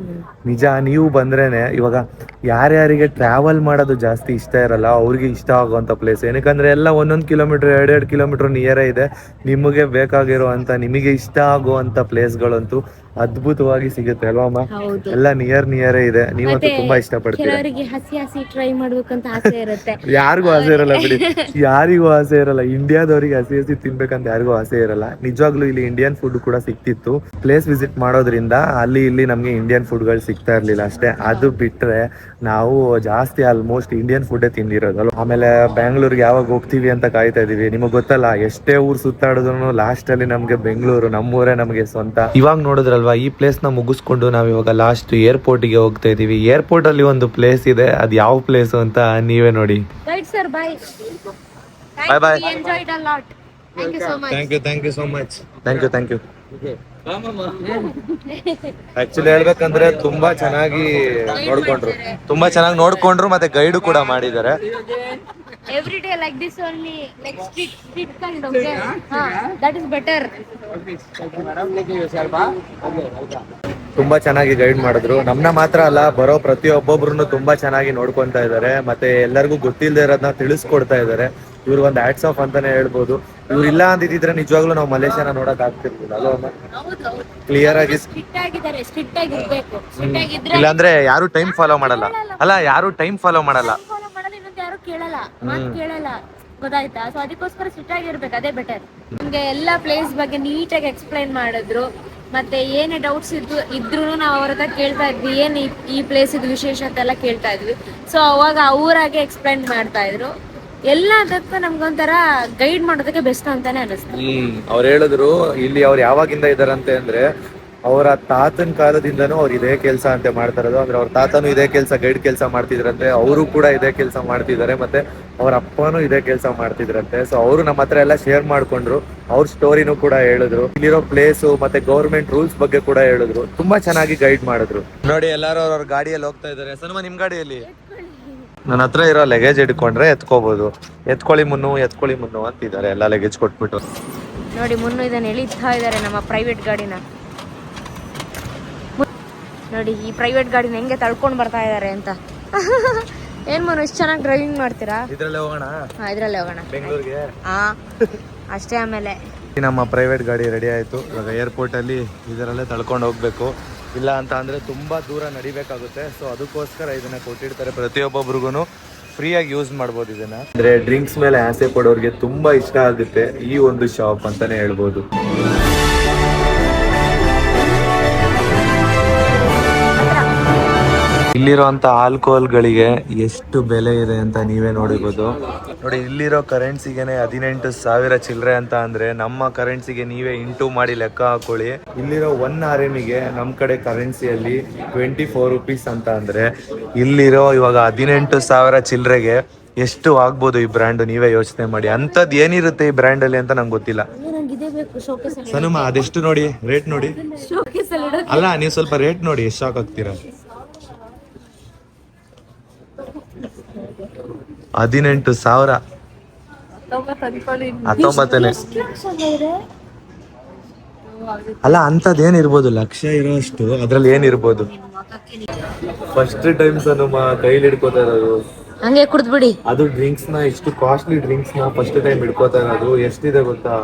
ನಿಜ. ನೀವು ಬಂದ್ರೇನೆ, ಇವಾಗ ಯಾರ್ಯಾರಿಗೆ ಟ್ರಾವೆಲ್ ಮಾಡೋದು ಜಾಸ್ತಿ ಇಷ್ಟ ಇರಲ್ಲ ಅವ್ರಿಗೆ ಇಷ್ಟ ಆಗುವಂಥ ಪ್ಲೇಸ್. ಏನಕ್ಕಂದ್ರೆ ಎಲ್ಲ 1 ಕಿಲೋಮೀಟರ್ 2 ಕಿಲೋಮೀಟರ್ ನಿಯರೇ ಇದೆ. ನಿಮಗೆ ಬೇಕಾಗಿರುವಂಥ, ನಿಮಗೆ ಇಷ್ಟ ಆಗುವಂಥ ಪ್ಲೇಸ್ಗಳಂತೂ ಅದ್ಭುತವಾಗಿ ಸಿಗುತ್ತೆ ಅಲ್ವಮ್ಮ? ಎಲ್ಲ ನಿಯರೇ ಇದೆ. ನೀವಂತೂ ತುಂಬಾ ಇಷ್ಟಪಡ್ತೀರಾ. ಕೆಲವರಿಗೆ ಹಸಿ ಟ್ರೈ ಮಾಡ್ಬೇಕಂತ ಆಸೆ ಇರುತ್ತೆ. ಯಾರಿಗೂ ಆಸೆ ಇರಲ್ಲ ಬಿಡಿ, ಯಾರಿಗೂ ಆಸೆ ಇರಲ್ಲ. ಇಂಡಿಯಾದವ್ರಿಗೆ ಹಸಿ ತಿನ್ಬೇಕಂತ ಯಾರಿಗೂ ಆಸೆ ಇರಲ್ಲ. ನಿಜವಾಗ್ಲೂ ಇಲ್ಲಿ ಇಂಡಿಯನ್ ಫುಡ್ ಕೂಡ ಸಿಕ್ತಿತ್ತು. ಪ್ಲೇಸ್ ವಿಸಿಟ್ ಮಾಡೋದ್ರಿಂದ ಅಲ್ಲಿ ಇಲ್ಲಿ ನಮ್ಗೆ ಇಂಡಿಯನ್ ಫುಡ್ಗಳು ಸಿಗ್ತಾ ಇರ್ಲಿಲ್ಲ ಅಷ್ಟೇ. ಅದು ಬಿಟ್ರೆ ನಾವು ಜಾಸ್ತಿ ಆಲ್ಮೋಸ್ಟ್ ಇಂಡಿಯನ್ ಫುಡ್ಡೇ ತಿಂದಿರೋದು. ಆಮೇಲೆ ಬ್ಯಾಂಗ್ಳೂರ್ಗೆ ಯಾವಾಗ ಹೋಗ್ತೀವಿ ಅಂತ ಕಾಯ್ತಾ ಇದೀವಿ. ನಿಮಗೆ ಗೊತ್ತಲ್ಲ, ಎಷ್ಟೇ ಊರ್ ಸುತ್ತಾಡಿದ್ರು ಲಾಸ್ಟ್ ಅಲ್ಲಿ ನಮ್ಗೆ ಬೆಂಗಳೂರು, ನಮ್ಮೂರೇ ನಮಗೆ ಸ್ವಂತ. ಇವಾಗ ನೋಡಿದ್ರಲ್ವಾ, ಈ ಪ್ಲೇಸ್ ನ ಮುಗಿಸ್ಕೊಂಡು ನಾವ್ ಇವಾಗ ಲಾಸ್ಟ್ ಏರ್ಪೋರ್ಟ್ಗೆ ಹೋಗ್ತಾ ಇದೀವಿ. ಏರ್ಪೋರ್ಟ್ ಅಲ್ಲಿ ಒಂದು ಪ್ಲೇಸ್ ಇದೆ, ಅದು ಯಾವ ಪ್ಲೇಸ್ ಅಂತ ನೀವೇ ನೋಡಿ. Right sir, bye. Bye bye. We enjoyed a lot. Thank you so much. Thank you so much. Thank you. Actually ಹೇಳ್ಬೇಕಂದ್ರೆ ತುಂಬಾ ಚೆನ್ನಾಗಿ ನೋಡ್ಕೊಂಡ್ರು ಮತ್ತೆ ಗೈಡು ಕೂಡ ಮಾಡಿದ್ದಾರೆ. Every day like this only, like street kind of okay? That is better. ತುಂಬಾ ಚೆನ್ನಾಗಿ ಗೈಡ್ ಮಾಡಿದ್ರು. ನಮ್ನ ಮಾತ್ರ ಅಲ್ಲ, ಬರೋ ಪ್ರತಿಯೊಬ್ಬೊಬ್ರು ತುಂಬಾ ಚೆನ್ನಾಗಿ ನೋಡ್ಕೊಂತಾ ಇದ್ದಾರೆ, ಮತ್ತೆ ಎಲ್ಲರಿಗೂ ಗೊತ್ತಿಲ್ಲದೆ ಇರೋದನ್ನ ತಿಳಿಸ್ಕೊಡ್ತಾ ಇದ್ದಾರೆ. ಇವ್ರು ಒಂದು ಹ್ಯಾಟ್ಸ್ ಆಫ್ ಅಂತಾನೆ ಹೇಳ್ಬೋದು. ಇವ್ರು ಇಲ್ಲ ಅಂದಿದ್ರೆ ನಿಜವಾಗ್ಲೂ ನಾವು ಮಲೇಷ್ಯಾನ ನೋಡಕ್ ಆಗ್ತಿರ್ಲಿಲ್ಲ ಅಲ್ವಾ? ಕ್ಲಿಯರ್ ಆಗಿ ಸ್ಟ್ರಿಕ್ಟ್ ಆಗಿರ್ಬೇಕು. ಇಲ್ಲಾಂದ್ರೆ ಯಾರು ಟೈಮ್ ಫಾಲೋ ಮಾಡಲ್ಲ. ಯಾರು ಟೈಮ್ ಫಾಲೋ ಮಾಡಲ್ಲ. ಯಾರು ಕೇಳಲ್ಲ, ಮಾತು ಕೇಳಲ್ಲ, ಗೊತ್ತಾಯ್ತಾ? ಸೊ ಅದಕ್ಕೋಸ್ಕರ ಸ್ಟ್ರಿಕ್ಟ್ ಆಗಿರ್ಬೇಕು, ಅದೇ ಬೆಟರ್. ನಮ್ಗೆ ಎಲ್ಲಾ ಪ್ಲೇಸ್ ಬಗ್ಗೆ ನೀಟಾಗಿ ಎಕ್ಸ್ಪ್ಲೈನ್ ಮಾಡಿದ್ರು. ಮತ್ತೆ ಏನೇ ಡೌಟ್ಸ್ ಇದ್ರು ನಾವು ಅವ್ರ ಹತ್ರ ಕೇಳ್ತಾ ಇದ್ವಿ, ಏನ್ ಈ ಪ್ಲೇಸ್ ಇದು ವಿಶೇಷ ಅಂತೆಲ್ಲ ಕೇಳ್ತಾ ಇದ್ವಿ. ಸೊ ಅವಾಗ ಅವರಾಗೆ ಎಕ್ಸ್ಪ್ಲೈನ್ ಮಾಡ್ತಾ ಇದ್ರು. ಎಲ್ಲದಕ್ಕೂ ನಮ್ಗೊಂಥರ ಗೈಡ್ ಮಾಡೋದಕ್ಕೆ ಬೆಸ್ಟ್ ಅಂತಾನೆ ಅನಿಸ್ತು. ಅವ್ರು ಹೇಳಿದ್ರು ಇಲ್ಲಿ ಅವ್ರು ಯಾವಾಗಿಂದ ಇದಾರಂತೆ ಅಂದ್ರೆ ಅವರ ತಾತನ ಕಾಲದಿಂದನೂ ಅವ್ರು ಇದೇ ಕೆಲಸ ಅಂತ ಮಾಡ್ತಾ ಇರೋದು. ಅಂದ್ರೆ ಅವ್ರ ತಾತನು ಇದೇ ಕೆಲಸ, ಗೈಡ್ ಕೆಲಸ ಮಾಡ್ತಿದ್ರಂತೆ, ಅವರು ಕೂಡ ಇದೇ ಕೆಲಸ ಮಾಡ್ತಿದ್ದಾರೆ, ಮತ್ತೆ ಅವ್ರ ಅಪ್ಪನೂ ಇದೇ ಕೆಲಸ ಮಾಡ್ತಿದ್ರಂತೆ. ಸೊ ಅವರು ನಮ್ಮ ಹತ್ರ ಎಲ್ಲ ಶೇರ್ ಮಾಡ್ಕೊಂಡ್ರು, ಅವ್ರ ಸ್ಟೋರಿನೂ ಕೂಡ ಹೇಳಿದ್ರು, ಇಲ್ಲಿರೋ ಪ್ಲೇಸು ಮತ್ತೆ ಗೌರ್ಮೆಂಟ್ ರೂಲ್ಸ್ ಬಗ್ಗೆ ಕೂಡ ಹೇಳಿದ್ರು. ತುಂಬಾ ಚೆನ್ನಾಗಿ ಗೈಡ್ ಮಾಡಿದ್ರು. ನೋಡಿ ಎಲ್ಲಾರು ಅವ್ರ ಗಾಡಿಯಲ್ಲಿ ಹೋಗ್ತಾ ಇದಾರೆ. ಸನ್ಮ, ನಿಮ್ ಗಾಡಿಯಲ್ಲಿ ನನ್ನ ಹತ್ರ ಇರೋ ಲಗೇಜ್ ಇಟ್ಕೊಂಡ್ರೆ ಎತ್ಕೋಬಹುದು, ಎತ್ಕೊಳ್ಳಿ ಮುನ್ನು ಅಂತಿದ್ದಾರೆ ಎಲ್ಲ ಲಗೇಜ್ ಕೊಟ್ಬಿಟ್ಟು. ನೋಡಿ ಮುನ್ನು ಇದನ್ನ ಎಳಿತಾ ಇದ್ದಾರೆ ನಮ್ಮ ಪ್ರೈವೇಟ್ ಗಾಡಿನ. ನೋಡಿ ಈ ಪ್ರೈವೇಟ್ ಗಾಡಿನ ಹೆಂಗೆ ತಳ್ಕೊಂಡ್ ಬರ್ತಾ ಇದಾರೆ ಅಂತ. ಏನ್ ಮನು ಇಷ್ಟು ಚೆನ್ನಾಗಿ ಡ್ರೈವಿಂಗ್ ಮಾಡ್ತೀರಾ? ಇದ್ರಲ್ಲೇ ಹೋಗೋಣ, ಇದ್ರಲ್ಲೇ ಹೋಗೋಣ ಬೆಂಗಳೂರಿಗೆ. ಅಷ್ಟೇ. ಆಮೇಲೆ ನಮ್ಮ ಪ್ರೈವೇಟ್ ಗಾಡಿ ರೆಡಿ ಆಯ್ತು. ಇವಾಗ ಏರ್ಪೋರ್ಟ್ ಅಲ್ಲಿ ಇದರಲ್ಲೇ ತಳ್ಕೊಂಡು ಹೋಗ್ಬೇಕು. ಇಲ್ಲ ಅಂತ ಅಂದ್ರೆ ತುಂಬಾ ದೂರ ನಡಿಬೇಕಾಗುತ್ತೆ. ಸೊ ಅದಕ್ಕೋಸ್ಕರ ಇದನ್ನ ಕೊಟ್ಟಿರ್ತಾರೆ, ಪ್ರತಿಯೊಬ್ಬೊಬ್ರಿಗೂ ಫ್ರೀಯಾಗಿ ಯೂಸ್ ಮಾಡ್ಬೋದು ಇದನ್ನ. ಅಂದ್ರೆ ಡ್ರಿಂಕ್ಸ್ ಮೇಲೆ ಆಸೆ ಪಡೋರಿಗೆ ತುಂಬಾ ಇಷ್ಟ ಆಗುತ್ತೆ ಈ ಒಂದು ಶಾಪ್ ಅಂತಾನೆ ಹೇಳ್ಬೋದು. ಇಲ್ಲಿರೋಂಥ ಆಲ್ಕೋಹಾಲ್ಗಳಿಗೆ ಎಷ್ಟು ಬೆಲೆ ಇದೆ ಅಂತ ನೀವೇ ನೋಡಿರ್ಬೋದು. ನೋಡಿ ಇಲ್ಲಿರೋ ಕರೆನ್ಸಿಗೆನೆ 18,000 ಚಿಲ್ಲರೆ ಅಂತ ಅಂದ್ರೆ ನಮ್ಮ ಕರೆನ್ಸಿಗೆ ನೀವೇ ಇಂಟು ಮಾಡಿ ಲೆಕ್ಕ ಹಾಕೊಳ್ಳಿ. ಇಲ್ಲಿರೋ 1 RM-ಗೆ ನಮ್ಮ ಕಡೆ ಕರೆನ್ಸಿಯಲ್ಲಿ 24 ರೂಪೀಸ್ ಅಂತ ಅಂದ್ರೆ ಇಲ್ಲಿರೋ ಇವಾಗ 18,000 ಚಿಲ್ಲರೆಗೆ ಎಷ್ಟು ಆಗ್ಬೋದು ಈ ಬ್ರ್ಯಾಂಡ್, ನೀವೇ ಯೋಚನೆ ಮಾಡಿ. ಅಂತದ್ ಏನಿರುತ್ತೆ ಈ ಬ್ರ್ಯಾಂಡ್ ಅಲ್ಲಿ ಅಂತ ನಂಗೆ ಗೊತ್ತಿಲ್ಲ. ಸನುಮ ಅದೆಷ್ಟು ನೋಡಿ, ರೇಟ್ ನೋಡಿ. ಅಲ್ಲ ನೀವು ಸ್ವಲ್ಪ ರೇಟ್ ನೋಡಿ, ಎಷ್ಟು ಶಾಕ್ ಆಗ್ತೀರಾ. 18,000. 19. ಅಲ್ಲ ಅಂತದ್ ಏನಿರ್ಬೋದು, ಲಕ್ಷ ಇರೋಷ್ಟು ಅದ್ರಲ್ಲಿ ಏನಿರ್ಬೋದು. ಫಸ್ಟ್ ಟೈಮ್ ಸನುಮ ಕೈಲಿ ಹಿಡ್ಕೋತಾ ಇರೋದು, ಹಂಗೆ ಕುಡ್ದ್ಬಿಡಿ. ಅದು ಡ್ರಿಂಕ್ಸ್ ನ, ಇಷ್ಟು ಕಾಸ್ಟ್ಲಿ ಡ್ರಿಂಕ್ಸ್ ನ ಫಸ್ಟ್ ಟೈಮ್ ಹಿಡ್ಕೋತಾ ಇರೋದು. ಎಷ್ಟಿದೆ ಗೊತ್ತಾ?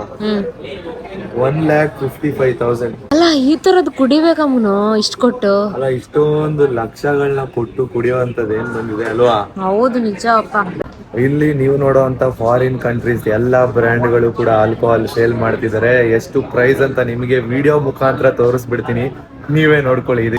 1,55,000. ಅಲ್ಲ ಈ ತರದ್ ಕುಡಿಬೇಕಮ್ಮನು ಇಷ್ಟು ಕೊಟ್ಟು? ಅಲ್ಲ ಇಷ್ಟೊಂದು ಲಕ್ಷಗಳನ್ನ ಕೊಟ್ಟು ಕುಡಿಯೋಂಥದ್ದು ಏನ್ ಬಂದಿದೆ ಅಲ್ವಾ? ಹೌದು ನಿಜ ಅಪ್ಪ. ಇಲ್ಲಿ ನೀವು ನೋಡೋಂತ ಫಾರಿನ್ ಕಂಟ್ರೀಸ್ ಎಲ್ಲಾ ಬ್ರ್ಯಾಂಡ್ಗಳು ಕೂಡ ಆಲ್ಕೋಹಾಲ್ ಸೇಲ್ ಮಾಡ್ತಿದ್ದಾರೆ. ಎಷ್ಟು ಪ್ರೈಸ್ ಅಂತ ನಿಮಗೆ ವಿಡಿಯೋ ಮುಖಾಂತರ ತೋರಿಸ್ಬಿಡ್ತೀನಿ, ನೀವೇ ನೋಡ್ಕೊಳ್ಳಿ. ಇದು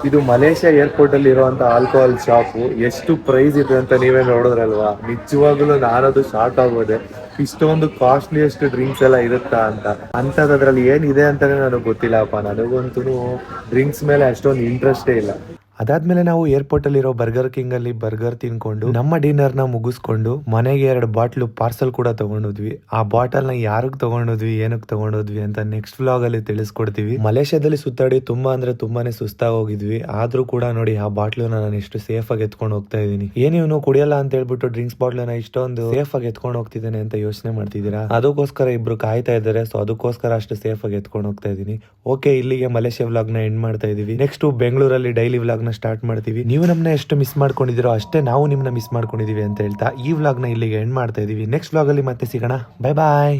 ಇದು ಮಲೇಷ್ಯಾ ಏರ್ಪೋರ್ಟ್ ಅಲ್ಲಿ ಇರುವಂತ ಆಲ್ಕೋಹಾಲ್ ಶಾಪು. ಎಷ್ಟು ಪ್ರೈಸ್ ಇದೆ ಅಂತ ನೀವೇ ನೋಡಿದ್ರಲ್ವಾ? ನಿಜವಾಗ್ಲೂ ನಾನದು ಶಾಕ್ ಆಗೋದೆ, ಇಷ್ಟೊಂದು ಕಾಸ್ಟ್ಲಿಯಸ್ಟ್ ಡ್ರಿಂಕ್ಸ್ ಎಲ್ಲ ಇರುತ್ತಾ ಅಂತ. ಅಂತದ್ ಅದ್ರಲ್ಲಿ ಏನಿದೆ ಅಂತಾನೆ ನನಗೆ ಗೊತ್ತಿಲ್ಲಪ್ಪ. ನನಗಂತೂ ಡ್ರಿಂಕ್ಸ್ ಮೇಲೆ ಅಷ್ಟೊಂದು ಇಂಟ್ರೆಸ್ಟೇ ಇಲ್ಲ. ಅದಾದ್ಮೇಲೆ ನಾವು ಏರ್ಪೋರ್ಟ್ ಅಲ್ಲಿರೋ ಬರ್ಗರ್ ಕಿಂಗ್ ಅಲ್ಲಿ ಬರ್ಗರ್ ತಿನ್ಕೊಂಡು ನಮ್ಮ ಡಿನ್ನರ್ ನ ಮುಗಿಸ್ಕೊಂಡು ಮನೆಗೆ 2 ಬಾಟ್ಲು ಪಾರ್ಸಲ್ ಕೂಡ ತಗೊಂಡೋದ್ವಿ. ಆ ಬಾಟಲ್ ನ ಯಾರಿಗೆ ತಗೊಂಡೋದ್ವಿ, ಏನಕ್ಕೆ ತಗೊಂಡೋದ್ವಿ ಅಂತ ನೆಕ್ಸ್ಟ್ ವ್ಲಾಗ್ ಅಲ್ಲಿ ತಿಳಿಸ್ಕೊಡ್ತೀವಿ. ಮಲೇಷ್ಯಾದಲ್ಲಿ ಸುತ್ತಾಡಿ ತುಂಬಾ ಅಂದ್ರೆ ತುಂಬಾನೇ ಸುಸ್ತಾಗಿ ಹೋಗಿದ್ವಿ. ಆದ್ರೂ ಕೂಡ ನೋಡಿ ಆ ಬಾಟ್ಲು ನಾನು ಎಷ್ಟು ಸೇಫ್ ಆಗಿ ಎತ್ಕೊಂಡು ಹೋಗ್ತಾ ಇದೀನಿ. ಏನಿವನು ಕುಡಿಯಲ್ಲ ಅಂತ ಹೇಳ್ಬಿಟ್ಟು ಡ್ರಿಂಕ್ಸ್ ಬಾಟ್ಲ್ ನ ಇಷ್ಟೊಂದು ಸೇಫ್ ಆಗಿ ಎತ್ಕೊಂಡು ಹೋಗ್ತಿದ್ದೇನೆ ಅಂತ ಯೋಚನೆ ಮಾಡ್ತಿದ್ದೀರಾ? ಅದಕ್ಕೋಸ್ಕರ ಇಬ್ರು ಕಾಯ್ತಾ ಇದ್ದಾರೆ. ಸೊ ಅದಕ್ಕೋಸ್ಕರ ಅಷ್ಟು ಸೇಫ್ ಆಗಿ ಎತ್ಕೊಂಡು ಹೋಗ್ತಾ ಇದೀನಿ. ಓಕೆ, ಇಲ್ಲಿಗೆ ಮಲೇಷ್ಯಾ ವ್ಲಾಗ್ ನ ಎಂಡ್ ಮಾಡ್ತಾ ಇದೀವಿ. ನೆಕ್ಸ್ಟ್ ಬೆಂಗಳೂರಲ್ಲಿ ಡೈಲಿ ವ್ಲಾಗ್ ಸ್ಟಾರ್ಟ್ ಮಾಡ್ತೀವಿ. ನೀವು ನಮ್ಮನ್ನ ಎಷ್ಟು ಮಿಸ್ ಮಾಡ್ಕೊಂಡಿದ್ದೀರೋ ಅಷ್ಟೇ ನಾವು ನಿಮ್ಮನ್ನ ಮಿಸ್ ಮಾಡ್ಕೊಂಡಿದೀವಿ ಅಂತ ಹೇಳ್ತಾ ಈ ವ್ಲಾಗ್ ನ ಇಲ್ಲಿಗೆ ಎಂಡ್ ಮಾಡ್ತಾ ಇದೀವಿ. ನೆಕ್ಸ್ಟ್ ವ್ಲಾಗ್ ಅಲ್ಲಿ ಮತ್ತೆ ಸಿಗೋಣ. ಬೈ ಬಾಯ್.